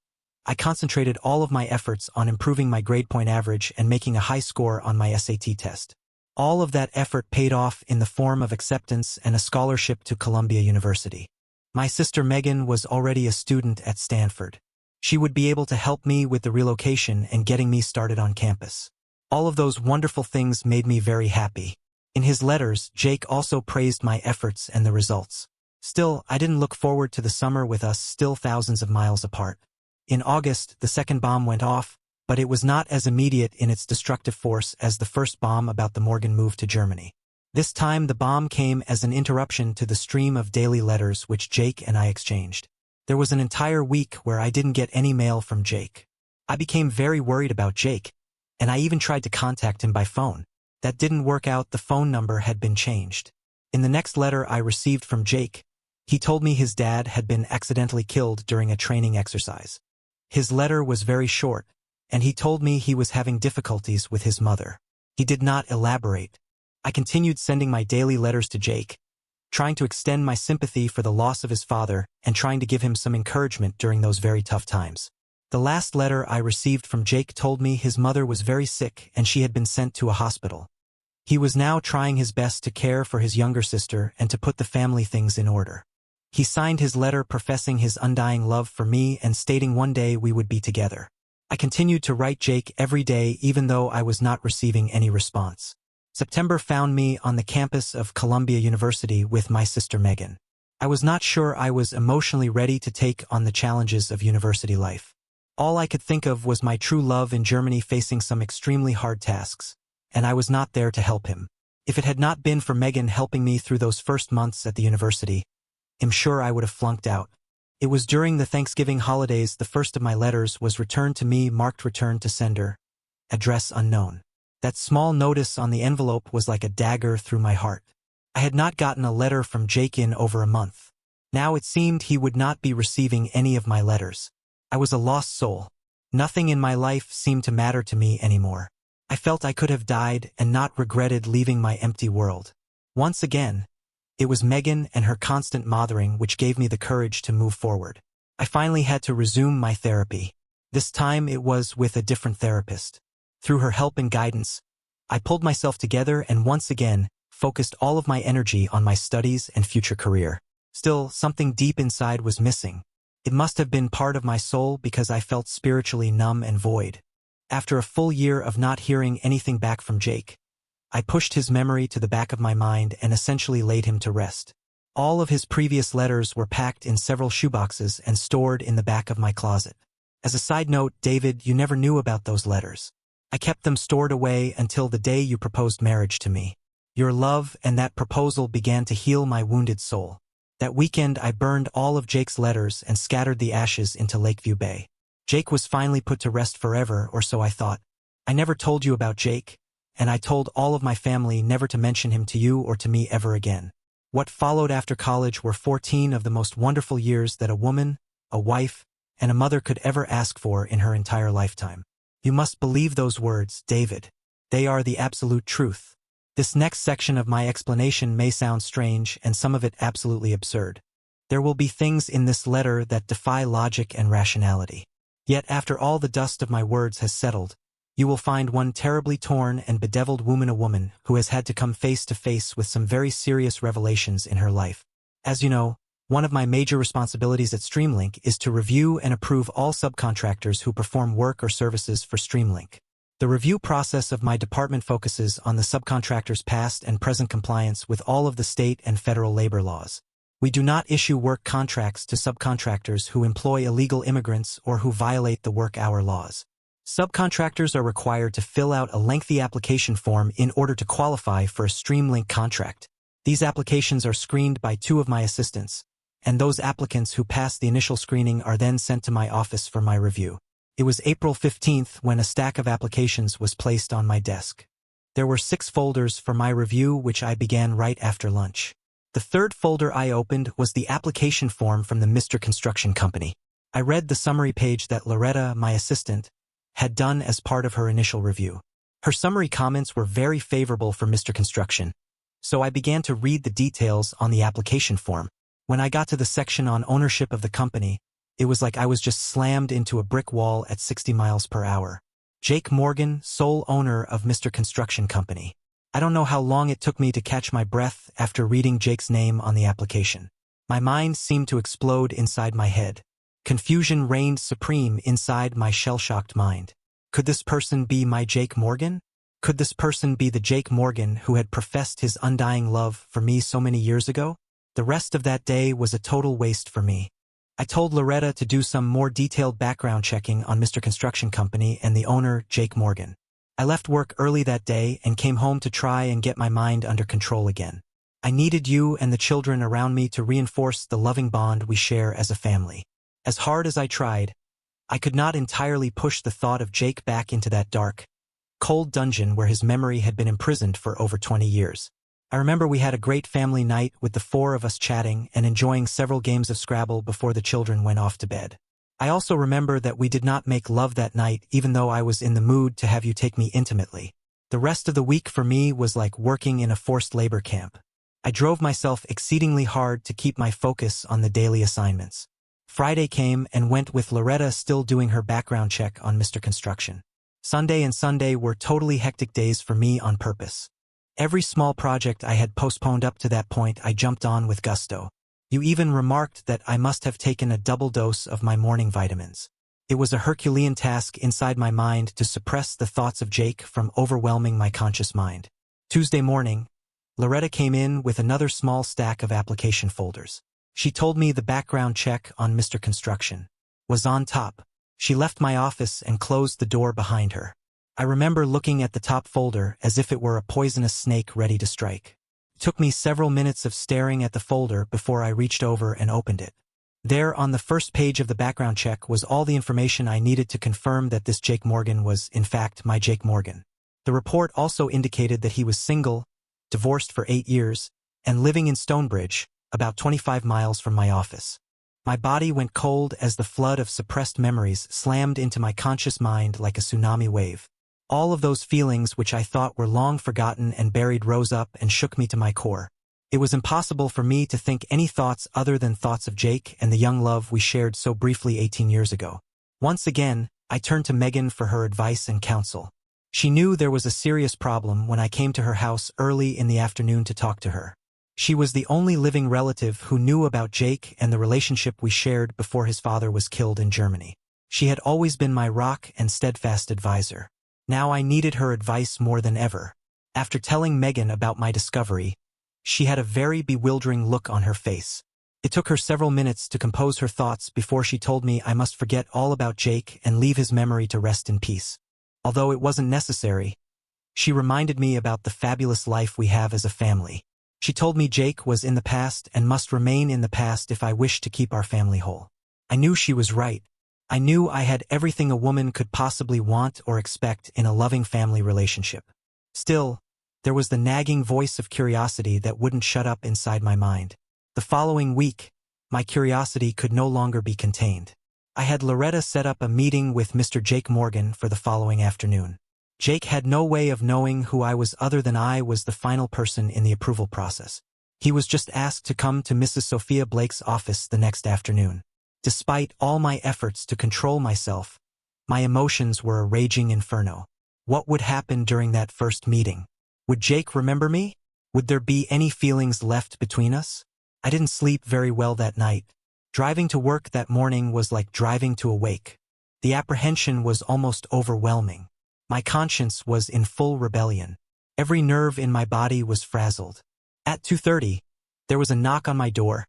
I concentrated all of my efforts on improving my grade point average and making a high score on my SAT test. All of that effort paid off in the form of acceptance and a scholarship to Columbia University. My sister Megan was already a student at Stanford. She would be able to help me with the relocation and getting me started on campus. All of those wonderful things made me very happy. In his letters, Jake also praised my efforts and the results. Still, I didn't look forward to the summer with us still thousands of miles apart. In August, the second bomb went off, but it was not as immediate in its destructive force as the first bomb about the Morgan move to Germany. This time the bomb came as an interruption to the stream of daily letters which Jake and I exchanged. There was an entire week where I didn't get any mail from Jake. I became very worried about Jake, and I even tried to contact him by phone. That didn't work out. The phone number had been changed. In the next letter I received from Jake, he told me his dad had been accidentally killed during a training exercise. His letter was very short, and he told me he was having difficulties with his mother. He did not elaborate. I continued sending my daily letters to Jake, trying to extend my sympathy for the loss of his father and trying to give him some encouragement during those very tough times. The last letter I received from Jake told me his mother was very sick and she had been sent to a hospital. He was now trying his best to care for his younger sister and to put the family things in order. He signed his letter professing his undying love for me and stating one day we would be together. I continued to write Jake every day even though I was not receiving any response. September found me on the campus of Columbia University with my sister Megan. I was not sure I was emotionally ready to take on the challenges of university life. All I could think of was my true love in Germany facing some extremely hard tasks, and I was not there to help him. If it had not been for Megan helping me through those first months at the university, I'm sure I would have flunked out. It was during the Thanksgiving holidays the first of my letters was returned to me marked return to sender, address unknown. That small notice on the envelope was like a dagger through my heart. I had not gotten a letter from Jake in over a month. Now it seemed he would not be receiving any of my letters. I was a lost soul. Nothing in my life seemed to matter to me anymore. I felt I could have died and not regretted leaving my empty world. Once again, it was Megan and her constant mothering which gave me the courage to move forward. I finally had to resume my therapy. This time it was with a different therapist. Through her help and guidance, I pulled myself together and once again focused all of my energy on my studies and future career. Still, something deep inside was missing. It must have been part of my soul because I felt spiritually numb and void. After a full year of not hearing anything back from Jake, I pushed his memory to the back of my mind and essentially laid him to rest. All of his previous letters were packed in several shoeboxes and stored in the back of my closet. As a side note, David, you never knew about those letters. I kept them stored away until the day you proposed marriage to me. Your love and that proposal began to heal my wounded soul. That weekend I burned all of Jake's letters and scattered the ashes into Lakeview Bay. Jake was finally put to rest forever, or so I thought. I never told you about Jake, and I told all of my family never to mention him to you or to me ever again. What followed after college were 14 of the most wonderful years that a woman, a wife, and a mother could ever ask for in her entire lifetime. You must believe those words, David. They are the absolute truth. This next section of my explanation may sound strange and some of it absolutely absurd. There will be things in this letter that defy logic and rationality. Yet after all the dust of my words has settled, you will find one terribly torn and bedeviled woman, a woman who has had to come face to face with some very serious revelations in her life. As you know, One of my major responsibilities at Streamlink is to review and approve all subcontractors who perform work or services for Streamlink. The review process of my department focuses on the subcontractor's past and present compliance with all of the state and federal labor laws. We do not issue work contracts to subcontractors who employ illegal immigrants or who violate the work hour laws. Subcontractors are required to fill out a lengthy application form in order to qualify for a Streamlink contract. These applications are screened by 2 of my assistants, and those applicants who pass the initial screening are then sent to my office for my review. It was April 15th when a stack of applications was placed on my desk. There were 6 folders for my review, which I began right after lunch. The 3rd folder I opened was the application form from the Mr. Construction Company. I read the summary page that Loretta, my assistant, had done as part of her initial review. Her summary comments were very favorable for Mr. Construction, so I began to read the details on the application form. When I got to the section on ownership of the company, it was like I was just slammed into a brick wall at 60 miles per hour. Jake Morgan, sole owner of Mr. Construction Company. I don't know how long it took me to catch my breath after reading Jake's name on the application. My mind seemed to explode inside my head. Confusion reigned supreme inside my shell-shocked mind. Could this person be my Jake Morgan? Could this person be the Jake Morgan who had professed his undying love for me so many years ago? The rest of that day was a total waste for me. I told Loretta to do some more detailed background checking on Mr. Construction Company and the owner, Jake Morgan. I left work early that day and came home to try and get my mind under control again. I needed you and the children around me to reinforce the loving bond we share as a family. As hard as I tried, I could not entirely push the thought of Jake back into that dark, cold dungeon where his memory had been imprisoned for over 20 years. I remember we had a great family night with the 4 of us chatting and enjoying several games of Scrabble before the children went off to bed. I also remember that we did not make love that night, even though I was in the mood to have you take me intimately. The rest of the week for me was like working in a forced labor camp. I drove myself exceedingly hard to keep my focus on the daily assignments. Friday came and went with Loretta still doing her background check on Mr. Construction. Sunday and Sunday were totally hectic days for me on purpose. Every small project I had postponed up to that point I jumped on with gusto. You even remarked that I must have taken a double dose of my morning vitamins. It was a Herculean task inside my mind to suppress the thoughts of Jake from overwhelming my conscious mind. Tuesday morning, Loretta came in with another small stack of application folders. She told me the background check on Mr. Construction was on top. She left my office and closed the door behind her. I remember looking at the top folder as if it were a poisonous snake ready to strike. It took me several minutes of staring at the folder before I reached over and opened it. There on the first page of the background check was all the information I needed to confirm that this Jake Morgan was, in fact, my Jake Morgan. The report also indicated that he was single, divorced for 8 years, and living in Stonebridge, about 25 miles from my office. My body went cold as the flood of suppressed memories slammed into my conscious mind like a tsunami wave. All of those feelings which I thought were long forgotten and buried rose up and shook me to my core. It was impossible for me to think any thoughts other than thoughts of Jake and the young love we shared so briefly 18 years ago. Once again, I turned to Megan for her advice and counsel. She knew there was a serious problem when I came to her house early in the afternoon to talk to her. She was the only living relative who knew about Jake and the relationship we shared before his father was killed in Germany. She had always been my rock and steadfast advisor. Now I needed her advice more than ever. After telling Megan about my discovery, she had a very bewildering look on her face. It took her several minutes to compose her thoughts before she told me I must forget all about Jake and leave his memory to rest in peace. Although it wasn't necessary, she reminded me about the fabulous life we have as a family. She told me Jake was in the past and must remain in the past if I wished to keep our family whole. I knew she was right. I knew I had everything a woman could possibly want or expect in a loving family relationship. Still, there was the nagging voice of curiosity that wouldn't shut up inside my mind. The following week, my curiosity could no longer be contained. I had Loretta set up a meeting with Mr. Jake Morgan for the following afternoon. Jake had no way of knowing who I was other than I was the final person in the approval process. He was just asked to come to Mrs. Sophia Blake's office the next afternoon. Despite all my efforts to control myself, my emotions were a raging inferno. What would happen during that first meeting? Would Jake remember me? Would there be any feelings left between us? I didn't sleep very well that night. Driving to work that morning was like driving to a wake. The apprehension was almost overwhelming. My conscience was in full rebellion. Every nerve in my body was frazzled. At 2:30, there was a knock on my door,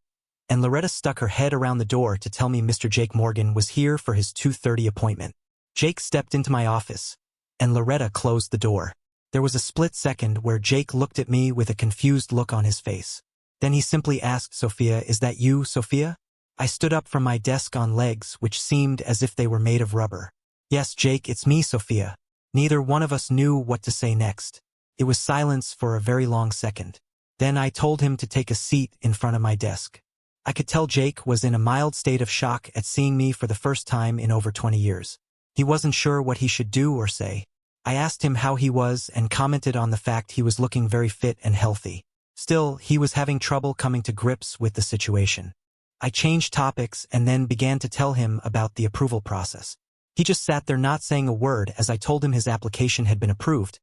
and Loretta stuck her head around the door to tell me Mr. Jake Morgan was here for his 2:30 appointment. Jake stepped into my office, and Loretta closed the door. There was a split second where Jake looked at me with a confused look on his face. Then he simply asked, "Sophia, is that you, Sophia?" I stood up from my desk on legs which seemed as if they were made of rubber. "Yes, Jake, it's me, Sophia." Neither one of us knew what to say next. It was silence for a very long second. Then I told him to take a seat in front of my desk. I could tell Jake was in a mild state of shock at seeing me for the first time in over 20 years. He wasn't sure what he should do or say. I asked him how he was and commented on the fact he was looking very fit and healthy. Still, he was having trouble coming to grips with the situation. I changed topics and then began to tell him about the approval process. He just sat there not saying a word as I told him his application had been approved,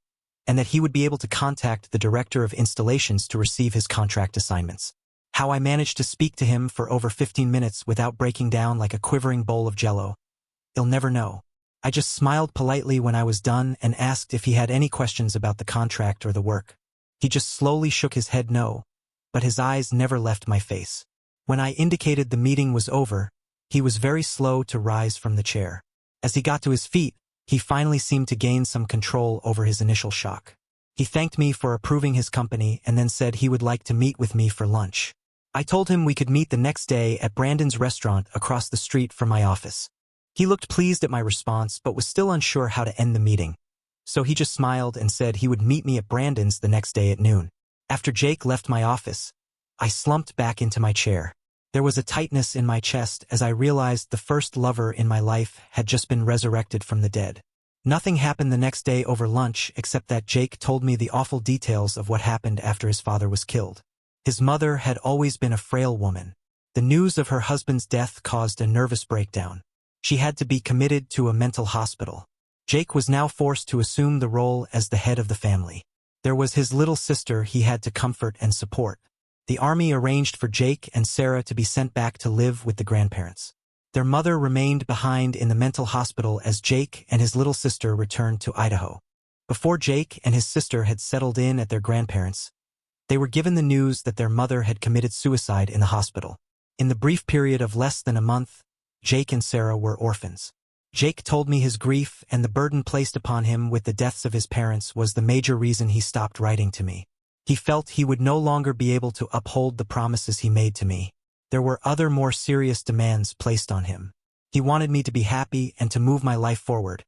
and that he would be able to contact the director of installations to receive his contract assignments. How I managed to speak to him for over 15 minutes without breaking down like a quivering bowl of jello, he'll never know. I just smiled politely when I was done and asked if he had any questions about the contract or the work. He just slowly shook his head no, but his eyes never left my face. When I indicated the meeting was over, he was very slow to rise from the chair. As he got to his feet, he finally seemed to gain some control over his initial shock. He thanked me for approving his company and then said he would like to meet with me for lunch. I told him we could meet the next day at Brandon's restaurant across the street from my office. He looked pleased at my response but was still unsure how to end the meeting. So he just smiled and said he would meet me at Brandon's the next day at noon. After Jake left my office, I slumped back into my chair. There was a tightness in my chest as I realized the first lover in my life had just been resurrected from the dead. Nothing happened the next day over lunch except that Jake told me the awful details of what happened after his father was killed. His mother had always been a frail woman. The news of her husband's death caused a nervous breakdown. She had to be committed to a mental hospital. Jake was now forced to assume the role as the head of the family. There was his little sister he had to comfort and support. The army arranged for Jake and Sarah to be sent back to live with the grandparents. Their mother remained behind in the mental hospital as Jake and his little sister returned to Idaho. Before Jake and his sister had settled in at their grandparents', they were given the news that their mother had committed suicide in the hospital. In the brief period of less than a month, Jake and Sarah were orphans. Jake told me his grief and the burden placed upon him with the deaths of his parents was the major reason he stopped writing to me. He felt he would no longer be able to uphold the promises he made to me. There were other more serious demands placed on him. He wanted me to be happy and to move my life forward,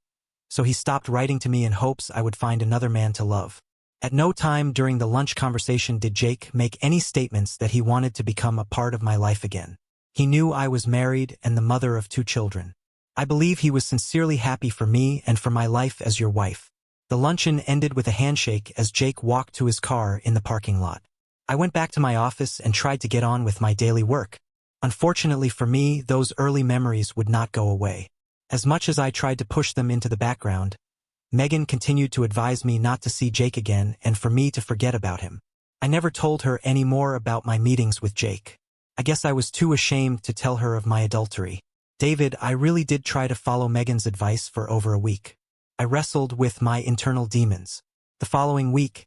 so he stopped writing to me in hopes I would find another man to love. At no time during the lunch conversation did Jake make any statements that he wanted to become a part of my life again. He knew I was married and the mother of 2 children. I believe he was sincerely happy for me and for my life as your wife. The luncheon ended with a handshake as Jake walked to his car in the parking lot. I went back to my office and tried to get on with my daily work. Unfortunately for me, those early memories would not go away. As much as I tried to push them into the background, Megan continued to advise me not to see Jake again and for me to forget about him. I never told her any more about my meetings with Jake. I guess I was too ashamed to tell her of my adultery. David, I really did try to follow Megan's advice for over a week. I wrestled with my internal demons. The following week,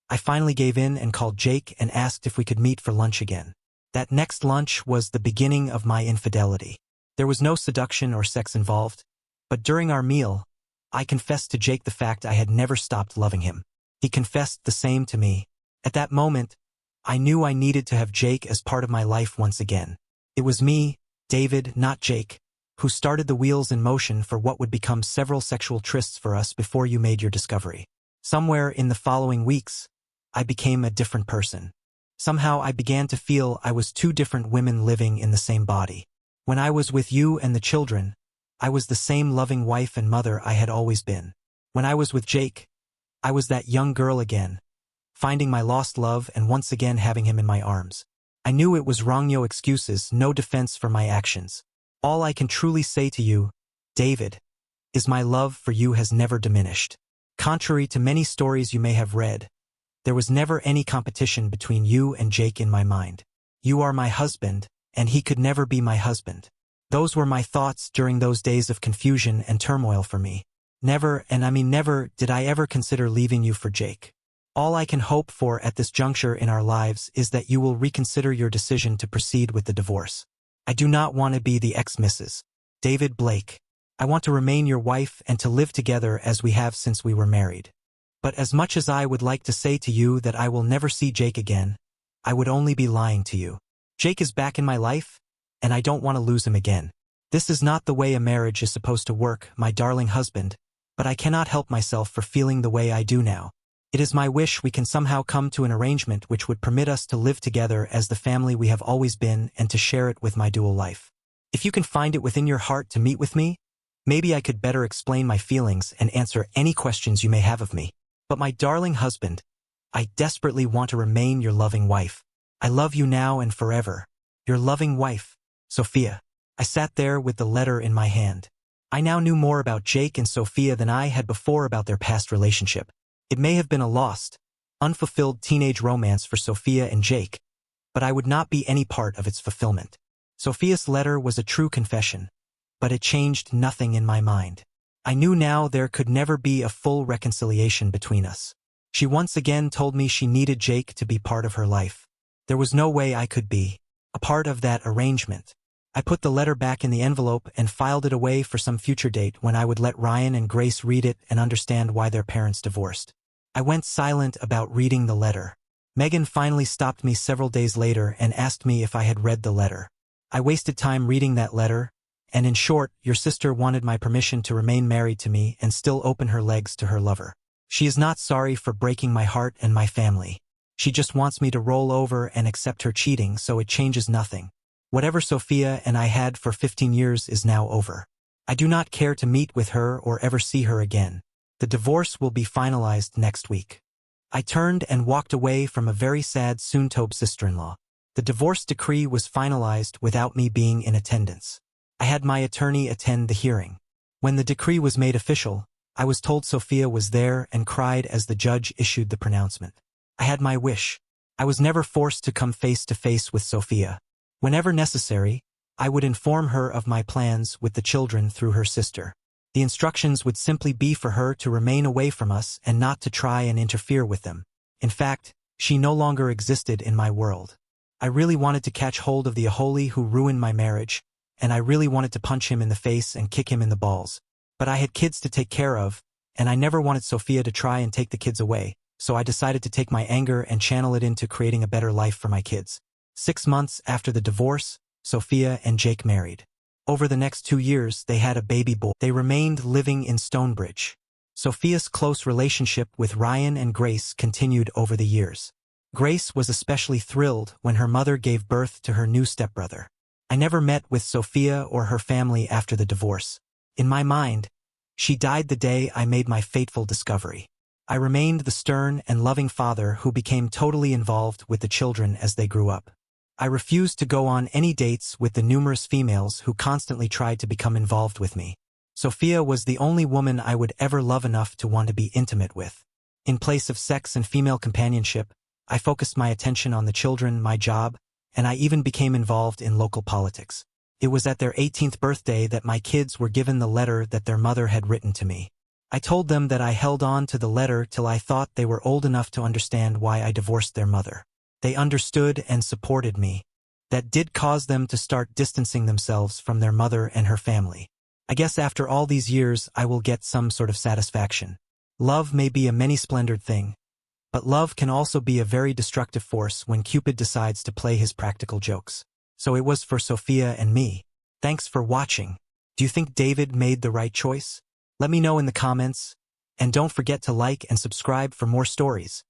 I finally gave in and called Jake and asked if we could meet for lunch again. That next lunch was the beginning of my infidelity. There was no seduction or sex involved, but during our meal, I confessed to Jake the fact I had never stopped loving him. He confessed the same to me. At that moment, I knew I needed to have Jake as part of my life once again. It was me, David, not Jake, who started the wheels in motion for what would become several sexual trysts for us before you made your discovery. Somewhere in the following weeks, I became a different person. Somehow I began to feel I was 2 different women living in the same body. When I was with you and the children, I was the same loving wife and mother I had always been. When I was with Jake, I was that young girl again, finding my lost love and once again having him in my arms. I knew it was wrong, no excuses, no defense for my actions. All I can truly say to you, David, is my love for you has never diminished. Contrary to many stories you may have read, there was never any competition between you and Jake in my mind. "You are my husband, and he could never be my husband." Those were my thoughts during those days of confusion and turmoil for me. Never, and I mean never, did I ever consider leaving you for Jake. All I can hope for at this juncture in our lives is that you will reconsider your decision to proceed with the divorce. I do not want to be the ex-Mrs. David Blake. I want to remain your wife and to live together as we have since we were married. But as much as I would like to say to you that I will never see Jake again, I would only be lying to you. Jake is back in my life, and I don't want to lose him again. This is not the way a marriage is supposed to work, my darling husband, but I cannot help myself for feeling the way I do now. It is my wish we can somehow come to an arrangement which would permit us to live together as the family we have always been and to share it with my dual life. If you can find it within your heart to meet with me, maybe I could better explain my feelings and answer any questions you may have of me. But my darling husband, I desperately want to remain your loving wife. I love you now and forever. Your loving wife, Sophia. I sat there with the letter in my hand. I now knew more about Jake and Sophia than I had before about their past relationship. It may have been a lost, unfulfilled teenage romance for Sophia and Jake, but I would not be any part of its fulfillment. Sophia's letter was a true confession, but it changed nothing in my mind. I knew now there could never be a full reconciliation between us. She once again told me she needed Jake to be part of her life. There was no way I could be a part of that arrangement. I put the letter back in the envelope and filed it away for some future date when I would let Ryan and Grace read it and understand why their parents divorced. I went silent about reading the letter. Megan finally stopped me several days later and asked me if I had read the letter. I wasted time reading that letter, and in short, your sister wanted my permission to remain married to me and still open her legs to her lover. She is not sorry for breaking my heart and my family. She just wants me to roll over and accept her cheating, so it changes nothing. Whatever Sophia and I had for 15 years is now over. I do not care to meet with her or ever see her again. The divorce will be finalized next week. I turned and walked away from a very sad soon-to-be sister-in-law. The divorce decree was finalized without me being in attendance. I had my attorney attend the hearing. When the decree was made official, I was told Sophia was there and cried as the judge issued the pronouncement. I had my wish. I was never forced to come face to face with Sophia. Whenever necessary, I would inform her of my plans with the children through her sister. The instructions would simply be for her to remain away from us and not to try and interfere with them. In fact, she no longer existed in my world. I really wanted to catch hold of the Aholi who ruined my marriage, and I really wanted to punch him in the face and kick him in the balls. But I had kids to take care of, and I never wanted Sophia to try and take the kids away, so I decided to take my anger and channel it into creating a better life for my kids. 6 months after the divorce, Sophia and Jake married. Over the next 2 years, they had a baby boy. They remained living in Stonebridge. Sophia's close relationship with Ryan and Grace continued over the years. Grace was especially thrilled when her mother gave birth to her new stepbrother. I never met with Sophia or her family after the divorce. In my mind, she died the day I made my fateful discovery. I remained the stern and loving father who became totally involved with the children as they grew up. I refused to go on any dates with the numerous females who constantly tried to become involved with me. Sophia was the only woman I would ever love enough to want to be intimate with. In place of sex and female companionship, I focused my attention on the children, my job, and I even became involved in local politics. It was at their 18th birthday that my kids were given the letter that their mother had written to me. I told them that I held on to the letter till I thought they were old enough to understand why I divorced their mother. They understood and supported me. That did cause them to start distancing themselves from their mother and her family. I guess after all these years I will get some sort of satisfaction. Love may be a many-splendored thing, but love can also be a very destructive force when Cupid decides to play his practical jokes. So it was for Sophia and me. Thanks for watching. Do you think David made the right choice? Let me know in the comments, and don't forget to like and subscribe for more stories.